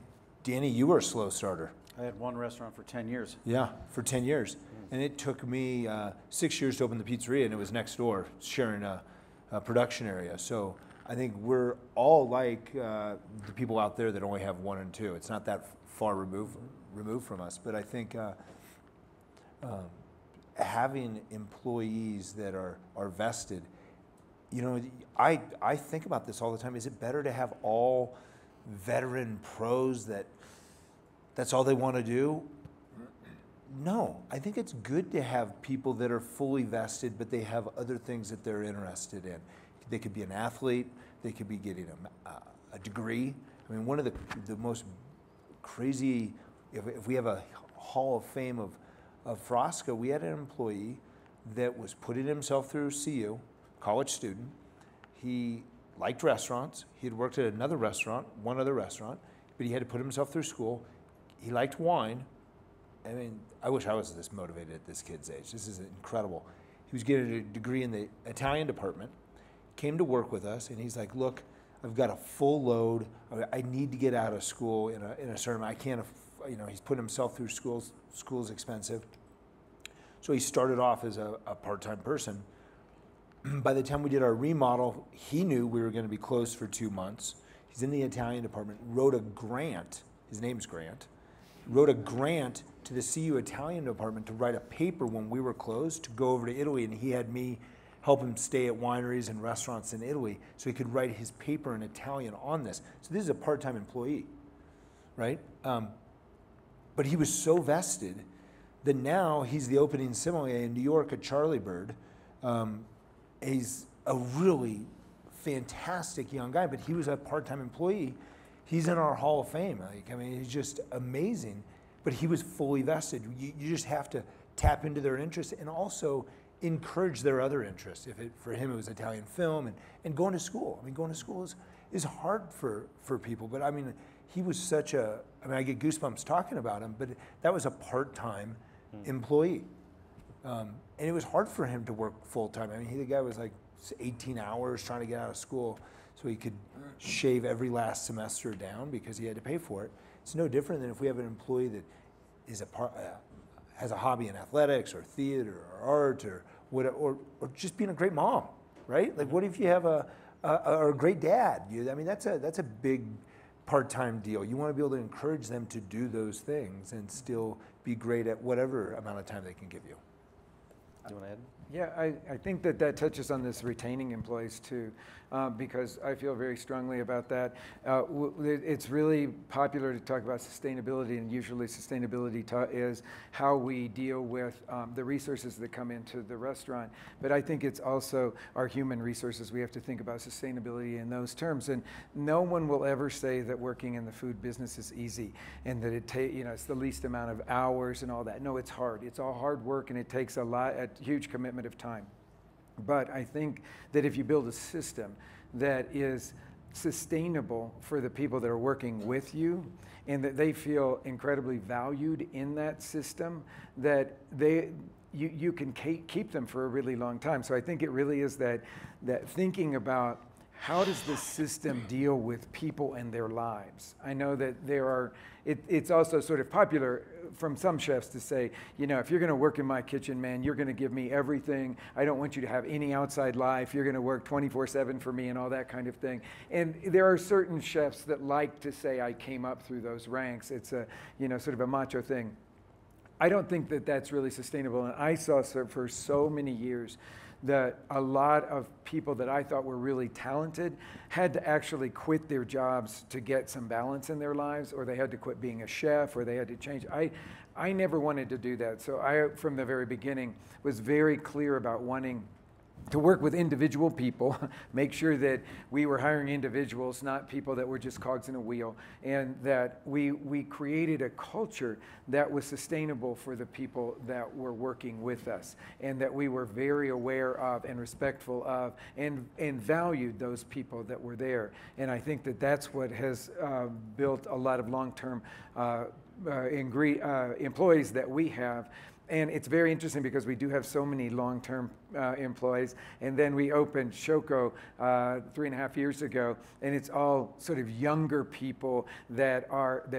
Speaker 8: Danny, you were a slow starter.
Speaker 4: I had one restaurant for 10 years.
Speaker 8: Yeah, for 10 years. And it took me 6 years to open the pizzeria, and it was next door, sharing a production area. So I think we're all like the people out there that only have 1 and 2. It's not that far removed from us. But I think having employees that are vested, I think about this all the time. Is it better to have all veteran pros that's all they want to do? No, I think it's good to have people that are fully vested, but they have other things that they're interested in. They could be an athlete. They could be getting a degree. I mean, one of the most crazy, if we have a Hall of Fame of Frosca, we had an employee that was putting himself through CU, college student. He liked restaurants. He had worked at another restaurant, one other restaurant, but he had to put himself through school. He liked wine. I mean, I wish I was this motivated at this kid's age. This is incredible. He was getting a degree in the Italian department, came to work with us, and he's like, look, I've got a full load. I need to get out of school in a certain, I can't, he's putting himself through school. School's expensive. So he started off as a part-time person. By the time we did our remodel, he knew we were going to be closed for 2 months. He's in the Italian department, wrote a grant. His name's Grant. Wrote a grant to the CU Italian department to write a paper when we were closed to go over to Italy, and he had me help him stay at wineries and restaurants in Italy so he could write his paper in Italian on this. So this is a part-time employee, right? But he was so vested that now he's the opening sommelier in New York at Charlie Bird. He's a really fantastic young guy, but he was a part-time employee. He's in our Hall of Fame. He's just amazing. But he was fully vested. You just have to tap into their interests and also encourage their other interests. For him, it was Italian film and going to school. I mean, going to school is hard for people. But I mean, he was such a, I get goosebumps talking about him, but that was a part-time employee. And it was hard for him to work full-time. I mean, the guy was like 18 hours trying to get out of school so he could shave every last semester down because he had to pay for it. It's no different than if we have an employee that is has a hobby in athletics or theater or art or just being a great mom, right? Like, what if you have a great dad? That's a big part-time deal. You want to be able to encourage them to do those things and still be great at whatever amount of time they can give you.
Speaker 2: You want to add?
Speaker 3: Yeah, I think that touches on this retaining employees too, because I feel very strongly about that. It's really popular to talk about sustainability, and usually sustainability is how we deal with the resources that come into the restaurant. But I think it's also our human resources. We have to think about sustainability in those terms. And no one will ever say that working in the food business is easy and that it's the least amount of hours and all that. No, it's hard. It's all hard work, and it takes a huge commitment of time. But I think that if you build a system that is sustainable for the people that are working with you, and that they feel incredibly valued in that system, that you can keep them for a really long time. So I think it really is that thinking about how does this system deal with people and their lives. I know that it's also sort of popular from some chefs to say, you know, if you're going to work in my kitchen, man, you're going to give me everything. I don't want you to have any outside life. You're going to work 24/7 for me and all that kind of thing. And there are certain chefs that like to say, I came up through those ranks. It's a, you know, sort of a macho thing. I don't think that that's really sustainable. And I saw for so many years that a lot of people that I thought were really talented had to actually quit their jobs to get some balance in their lives, or they had to quit being a chef, or they had to change. I never wanted to do that. So I, from the very beginning, was very clear about wanting to work with individual people, make sure that we were hiring individuals, not people that were just cogs in a wheel, and that we created a culture that was sustainable for the people that were working with us, and that we were very aware of and respectful of and valued those people that were there. And I think that that's what has built a lot of long-term employees that we have. And it's very interesting because we do have so many long-term employees. And then we opened Shoko 3.5 years ago, and it's all sort of younger people that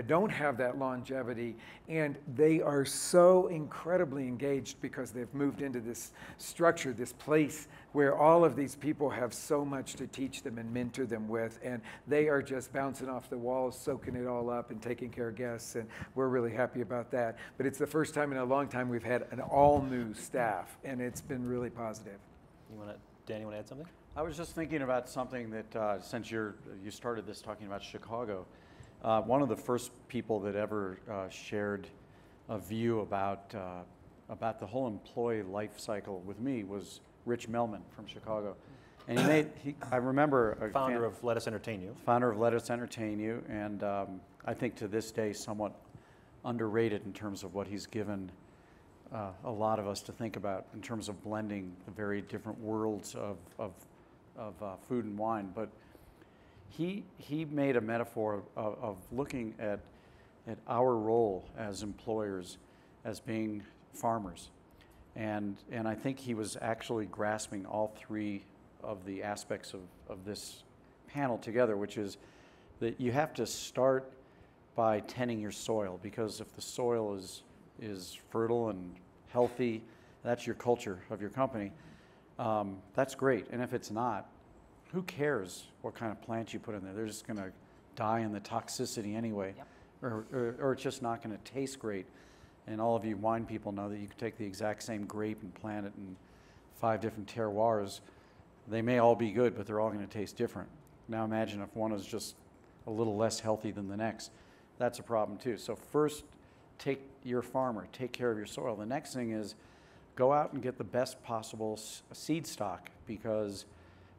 Speaker 3: don't have that longevity, and they are so incredibly engaged because they've moved into this structure, this place where all of these people have so much to teach them and mentor them with, and they are just bouncing off the walls, soaking it all up and taking care of guests, and we're really happy about that. But it's the first time in a long time we've had an all-new staff, and it's been really positive.
Speaker 2: Dan, you want to add something?
Speaker 4: I was just thinking about something that, since you started this talking about Chicago, one of the first people that ever shared a view about the whole employee life cycle with me was Rich Melman from Chicago. And I remember
Speaker 2: founder of Let Us Entertain You.
Speaker 4: Founder of Let Us Entertain You, and I think to this day somewhat underrated in terms of what he's given a lot of us to think about in terms of blending the very different worlds of food and wine. But he made a metaphor of looking at our role as employers as being farmers. And I think he was actually grasping all three of the aspects of this panel together, which is that you have to start by tending your soil, because if the soil is fertile and healthy, that's your culture of your company, that's great. And if it's not, who cares what kind of plant you put in there? They're just going to die in the toxicity anyway. Yep. Or it's just not going to taste great. And all of you wine people know that you can take the exact same grape and plant it in 5 different terroirs. They may all be good, but they're all going to taste different. Now imagine if one is just a little less healthy than the next. That's a problem too. So first, take your farmer, take care of your soil. The next thing is go out and get the best possible seed stock, because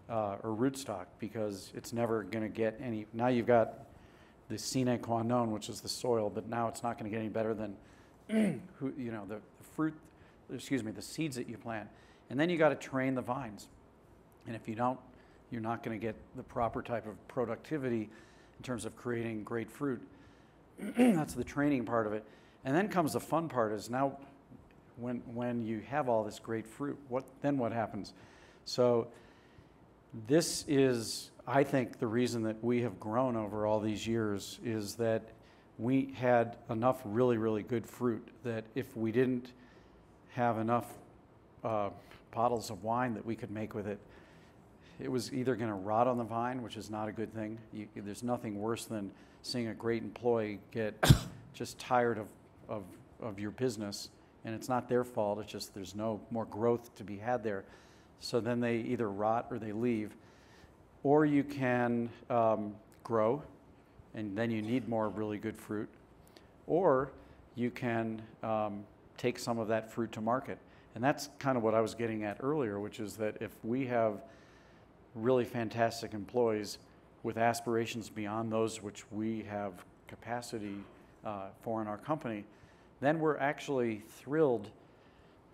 Speaker 4: or root stock, because it's never going to get any. Now you've got the sine qua non, which is the soil, but now it's not going to get any better than the fruit, the seeds that you plant. And then you got to train the vines. And if you don't, you're not going to get the proper type of productivity in terms of creating great fruit. That's the training part of it. And then comes the fun part, is now when you have all this great fruit, what happens? So this is, I think, the reason that we have grown over all these years, is that we had enough really, really good fruit that if we didn't have enough bottles of wine that we could make with it, it was either going to rot on the vine, which is not a good thing. There's nothing worse than seeing a great employee get just tired of your business, and it's not their fault. It's just there's no more growth to be had there. So then they either rot or they leave. Or you can grow, and then you need more really good fruit. Or you can take some of that fruit to market. And that's kind of what I was getting at earlier, which is that if we have really fantastic employees with aspirations beyond those which we have capacity for in our company, then we're actually thrilled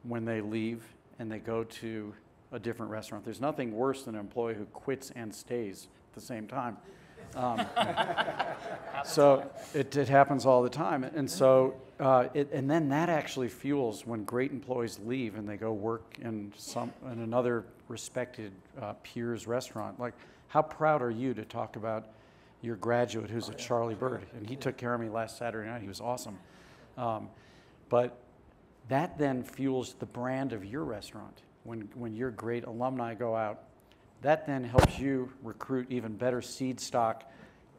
Speaker 4: when they leave and they go to a different restaurant. There's nothing worse than an employee who quits and stays the same time. So it happens all the time. And so, and then that actually fuels when great employees leave and they go work in another respected peer's restaurant. Like, how proud are you to talk about your graduate who's a Charlie Bird? And he took care of me last Saturday night. He was awesome. But that then fuels the brand of your restaurant. When your great alumni go out, that then helps you recruit even better seed stock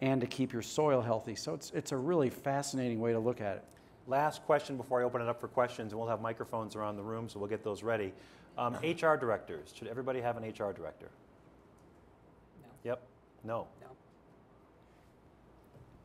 Speaker 4: and to keep your soil healthy. So it's a really fascinating way to look at it.
Speaker 2: Last question before I open it up for questions, and we'll have microphones around the room, so we'll get those ready. HR directors, should everybody have an HR director?
Speaker 9: No.
Speaker 2: Yep. No.
Speaker 9: No.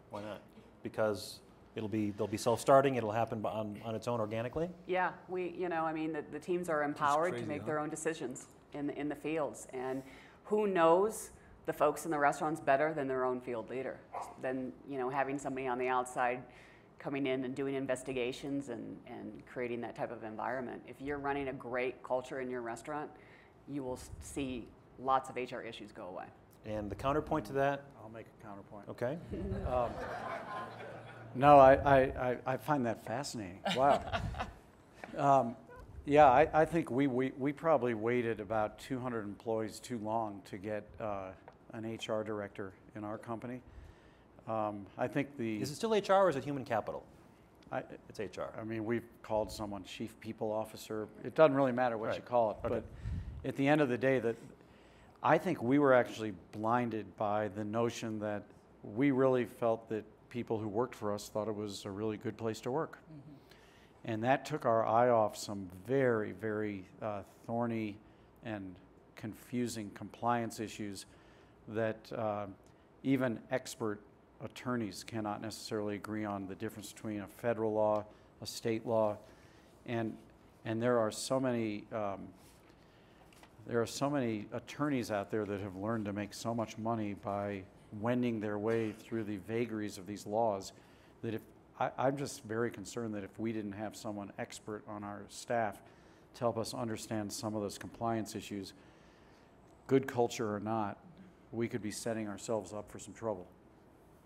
Speaker 2: Why not? Because they'll be self-starting. It'll happen on its own organically.
Speaker 9: Yeah, the teams are empowered
Speaker 8: crazy,
Speaker 9: to make
Speaker 8: huh?
Speaker 9: their own decisions in the fields, and who knows the folks in the restaurants better than their own field leader? Than having somebody on the outside coming in and doing investigations and creating that type of environment. If you're running a great culture in your restaurant, you will see lots of HR issues go away.
Speaker 2: And the counterpoint to that?
Speaker 4: I'll make a counterpoint.
Speaker 2: Okay.
Speaker 4: No, I find that fascinating. Wow. Yeah, I think we probably waited about 200 employees too long to get an HR director in our company. I think
Speaker 2: Is it still HR or is it human capital? It's HR.
Speaker 4: I mean, we've called someone chief people officer. It doesn't really matter what you call it,
Speaker 2: Okay.
Speaker 4: but at the end of the day, I think we were actually blinded by the notion that we really felt that people who worked for us thought it was a really good place to work. Mm-hmm. And that took our eye off some very, very thorny and confusing compliance issues that even expert attorneys cannot necessarily agree on the difference between a federal law, a state law, and there are so many attorneys out there that have learned to make so much money by wending their way through the vagaries of these laws that I'm just very concerned that if we didn't have someone expert on our staff to help us understand some of those compliance issues, good culture or not, we could be setting ourselves up for some trouble.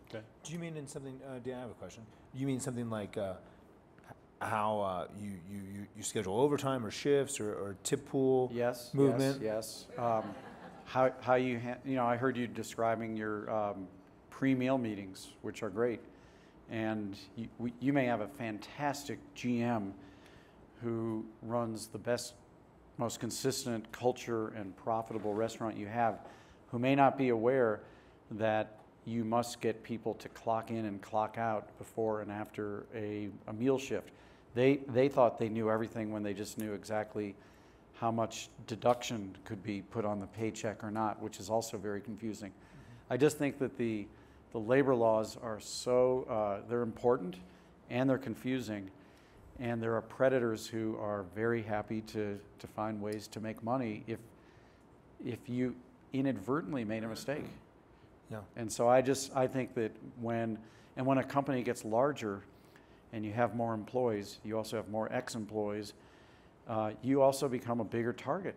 Speaker 2: Okay.
Speaker 8: Do you mean in something, Dan, I have a question. Do you mean something like how you schedule overtime or shifts or tip pool movement?
Speaker 4: Yes. How you I heard you describing your pre-meal meetings, which are great, and you may have a fantastic GM who runs the best, most consistent culture and profitable restaurant you have, who may not be aware that you must get people to clock in and clock out before and after a meal shift. They thought they knew everything when they just knew exactly how much deduction could be put on the paycheck or not, which is also very confusing. Mm-hmm. I just think that the labor laws are so, they're important and they're confusing, and there are predators who are very happy to find ways to make money if you inadvertently made a mistake.
Speaker 8: Yeah.
Speaker 4: And so I think that when a company gets larger and you have more employees, you also have more ex-employees, you also become a bigger target.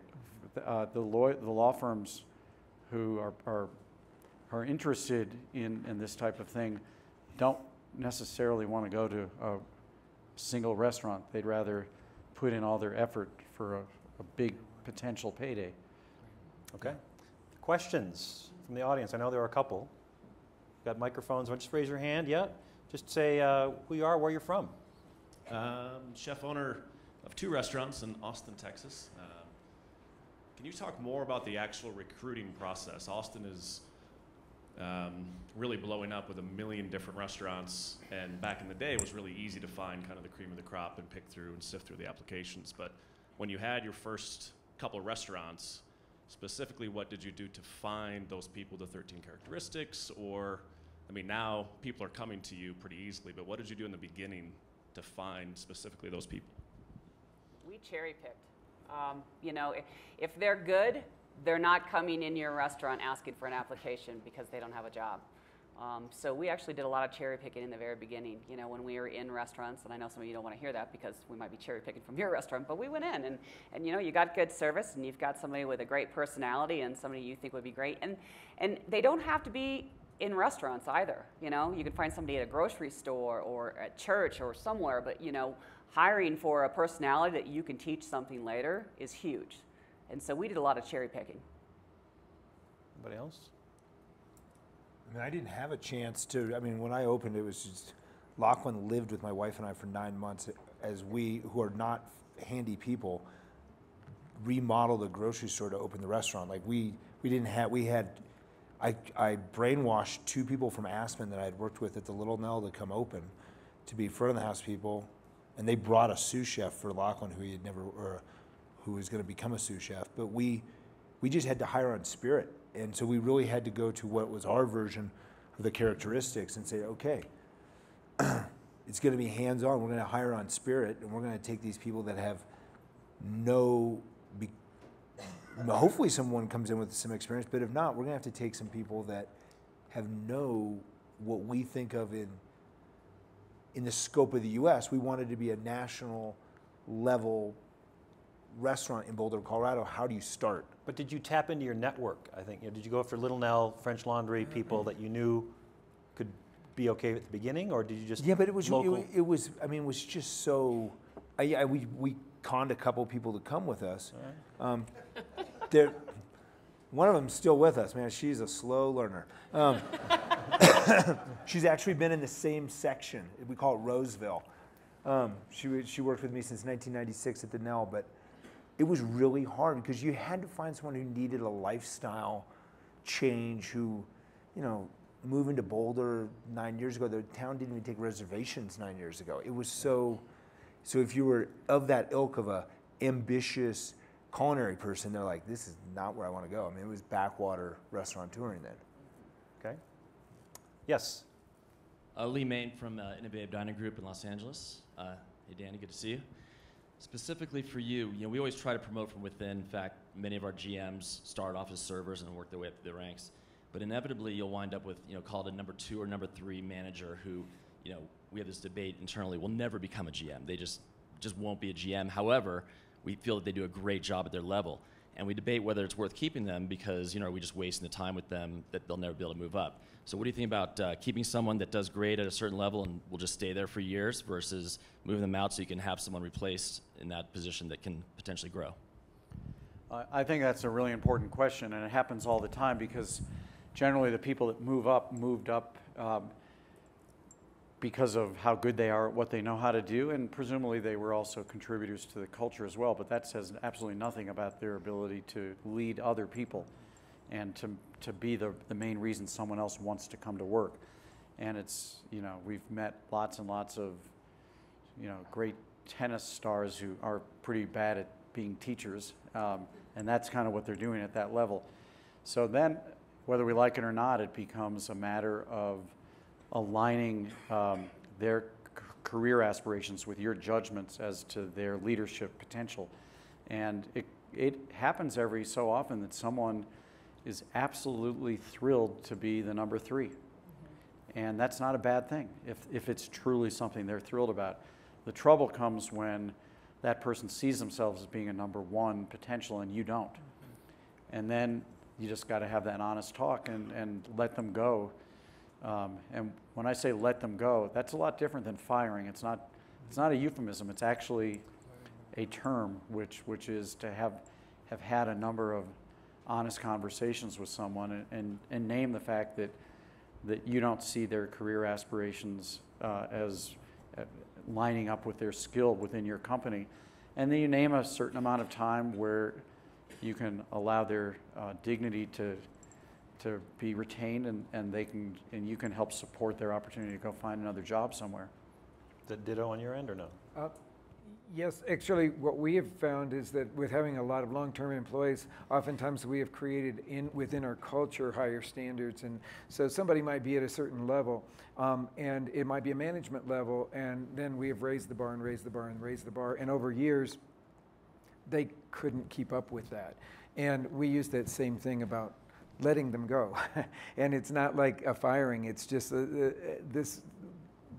Speaker 4: The law firms who are interested in this type of thing don't necessarily want to go to a single restaurant. They'd rather put in all their effort for a big potential payday.
Speaker 2: Okay. Questions from the audience? I know there are a couple. Got microphones. Just raise your hand. Yeah. Just say who you are, where you're from.
Speaker 16: Chef owner of 2 restaurants in Austin, Texas. Can you talk more about the actual recruiting process? Austin is really blowing up with 1 million different restaurants, and back in the day it was really easy to find kind of the cream of the crop and pick through and sift through the applications. But when you had your first couple of restaurants, specifically what did you do to find those people, the 13 characteristics? Or, I mean, now people are coming to you pretty easily, but what did you do in the beginning to find specifically those people?
Speaker 9: We cherry picked. If they're good, they're not coming in your restaurant asking for an application because they don't have a job. So we actually did a lot of cherry picking in the very beginning, you know, when we were in restaurants, and I know some of you don't want to hear that because we might be cherry picking from your restaurant, but we went in and you know, you got good service and you've got somebody with a great personality and somebody you think would be great. And they don't have to be in restaurants either, you know. You can find somebody at a grocery store or at church or somewhere, but you know, hiring for a personality that you can teach something later is huge. And so we did a lot of cherry picking.
Speaker 2: Anybody else?
Speaker 8: I mean, I didn't have a chance to, I mean, when I opened, it was just, Lachlan lived with my wife and I for 9 months as we, who are not handy people, remodeled a grocery store to open the restaurant. Like we didn't have, I brainwashed 2 people from Aspen that I had worked with at the Little Nell to come open, to be front of the house people, and they brought a sous chef for Lachlan who he had never, or who was going to become a sous chef. But we just had to hire on spirit. And so we really had to go to what was our version of the characteristics and say, okay, it's going to be hands-on. We're going to hire on spirit, and we're going to take these people that have hopefully someone comes in with some experience, but if not, we're going to have to take some people that have what we think of in the scope of the U.S. We wanted to be a national level restaurant in Boulder, Colorado. How do you start?
Speaker 2: But did you tap into your network? I think, you know, did you go after Little Nell, French Laundry, people that you knew could be okay at the beginning, or did you just
Speaker 8: but it was
Speaker 2: local?
Speaker 8: it was, I mean, it was just so. We conned a couple people to come with us.
Speaker 2: All
Speaker 8: right. One of them's still with us, man. She's a slow learner. She's actually been in the same section. We call it Roseville. She worked with me since 1996 at the Nell, but it was really hard because you had to find someone who needed a lifestyle change, who, you know, moving to Boulder 9 years ago, the town didn't even take reservations 9 years ago. It was so if you were of that ilk of a ambitious culinary person, they're like, this is not where I want to go. I mean, it was backwater restaurant touring then.
Speaker 2: Okay. Yes.
Speaker 17: Lee Main from Innovative Dining Group in Los Angeles. Hey, Danny, good to see you. Specifically for you, we always try to promote from within. In fact, many of our GMs start off as servers and work their way up the ranks. But inevitably, you'll wind up with, call it a number 2 or number 3 manager who, we have this debate internally, will never become a GM. They just won't be a GM. However, we feel that they do a great job at their level. And we debate whether it's worth keeping them because, are we just wasting the time with them that they'll never be able to move up? So what do you think about keeping someone that does great at a certain level and will just stay there for years versus moving them out so you can have someone replaced in that position that can potentially grow?
Speaker 4: I think that's a really important question, and it happens all the time because generally the people that moved up because of how good they are at what they know how to do, and presumably they were also contributors to the culture as well, but that says absolutely nothing about their ability to lead other people and to be the main reason someone else wants to come to work. And it's, we've met lots and lots of, great tennis stars who are pretty bad at being teachers, and that's kind of what they're doing at that level. So then, whether we like it or not, it becomes a matter of aligning their career aspirations with your judgments as to their leadership potential. And it happens every so often that someone is absolutely thrilled to be the number 3. And that's not a bad thing if it's truly something they're thrilled about. The trouble comes when that person sees themselves as being a number 1 potential and you don't. And then you just got to have that honest talk and let them go. And when I say let them go, that's a lot different than firing. It's not a euphemism. It's actually a term which is to have had a number of honest conversations with someone and name the fact that you don't see their career aspirations as lining up with their skill within your company. And then you name a certain amount of time where you can allow their dignity to be retained, and you can help support their opportunity to go find another job somewhere.
Speaker 2: Is that ditto on your end or no?
Speaker 3: Yes, actually what we have found is that with having a lot of long-term employees, oftentimes we have created within our culture higher standards. And so somebody might be at a certain level, and it might be a management level, and then we have raised the bar and raised the bar and raised the bar, and over years they couldn't keep up with that. And we use that same thing about letting them go. And it's not like a firing, it's just this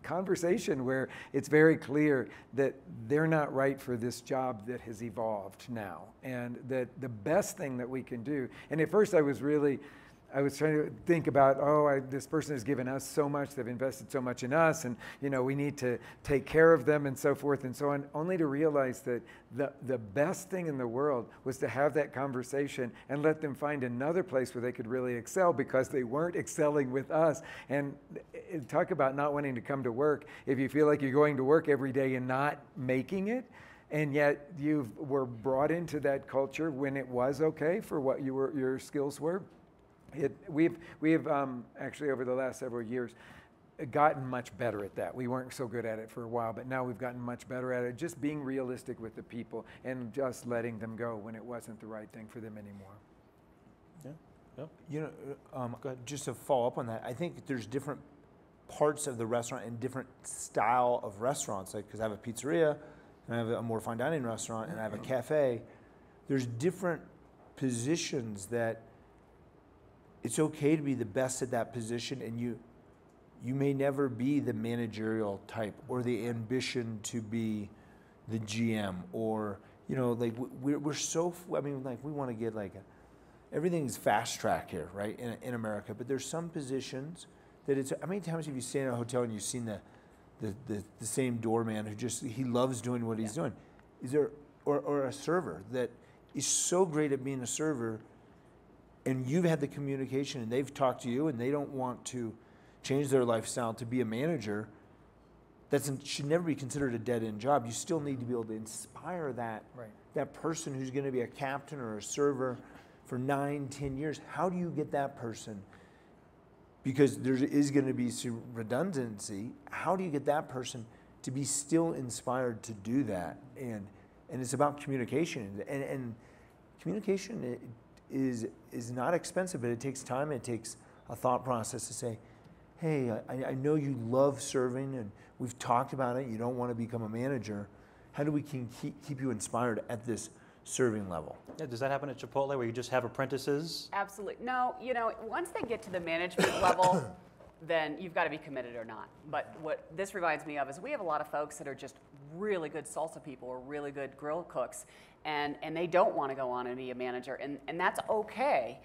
Speaker 3: conversation where it's very clear that they're not right for this job that has evolved now. And that the best thing that we can do, and at first I was trying to think about, this person has given us so much, they've invested so much in us, and we need to take care of them and so forth and so on, only to realize that the best thing in the world was to have that conversation and let them find another place where they could really excel, because they weren't excelling with us. And talk about not wanting to come to work. If you feel like you're going to work every day and not making it, and yet you were brought into that culture when it was okay for what your skills were. We've actually over the last several years gotten much better at that. We weren't so good at it for a while, but now we've gotten much better at it. Just being realistic with the people and just letting them go when it wasn't the right thing for them anymore.
Speaker 2: Yeah.
Speaker 8: Go ahead. Just to follow up on that, I think there's different parts of the restaurant and different style of restaurants. Like, because I have a pizzeria, and I have a more fine dining restaurant, and I have a cafe. There's different positions that it's okay to be the best at that position, and you may never be the managerial type or the ambition to be the GM, or like we're so, I mean, like, we want to get like everything's fast track here, right, in America. But there's some positions that it's, how many times have you stayed in a hotel and you've seen the same doorman who he loves doing what he's doing? Is there, or a server that is so great at being a server, and you've had the communication and they've talked to you and they don't want to change their lifestyle to be a manager, that should never be considered a dead-end job. You still need to be able to inspire that person who's going to be a captain or a server for 9, 10 years. How do you get that person? Because there is going to be some redundancy. How do you get that person to be still inspired to do that? And it's about communication. And communication is not expensive, but it takes time. It takes a thought process to say, hey, I know you love serving, and we've talked about it. You don't want to become a manager. How do we keep you inspired at this serving level?
Speaker 2: Yeah, does that happen at Chipotle, where you just have apprentices?
Speaker 9: Absolutely. No, once they get to the management level, then you've got to be committed or not. But what this reminds me of is we have a lot of folks that are just really good salsa people or really good grill cooks, and they don't want to go on and be a manager, and that's okay,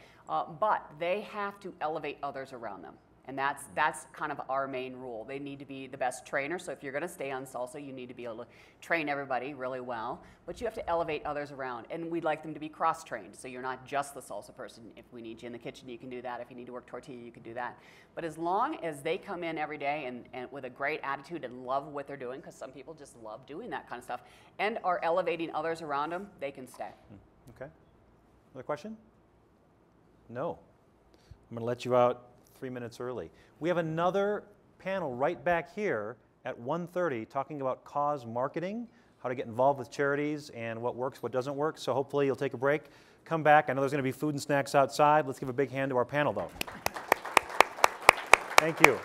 Speaker 9: but they have to elevate others around them. And that's kind of our main rule. They need to be the best trainer. So if you're going to stay on salsa, you need to be able to train everybody really well. But you have to elevate others around. And we'd like them to be cross-trained. So you're not just the salsa person. If we need you in the kitchen, you can do that. If you need to work tortilla, you can do that. But as long as they come in every day and with a great attitude and love what they're doing, because some people just love doing that kind of stuff, and are elevating others around them, they can stay.
Speaker 2: Okay. Another question? No. I'm going to let you out 3 minutes early. We have another panel right back here at 1:30 talking about cause marketing, how to get involved with charities and what works, what doesn't work. So hopefully you'll take a break, come back. I know there's going to be food and snacks outside. Let's give a big hand to our panel, though. Thank you.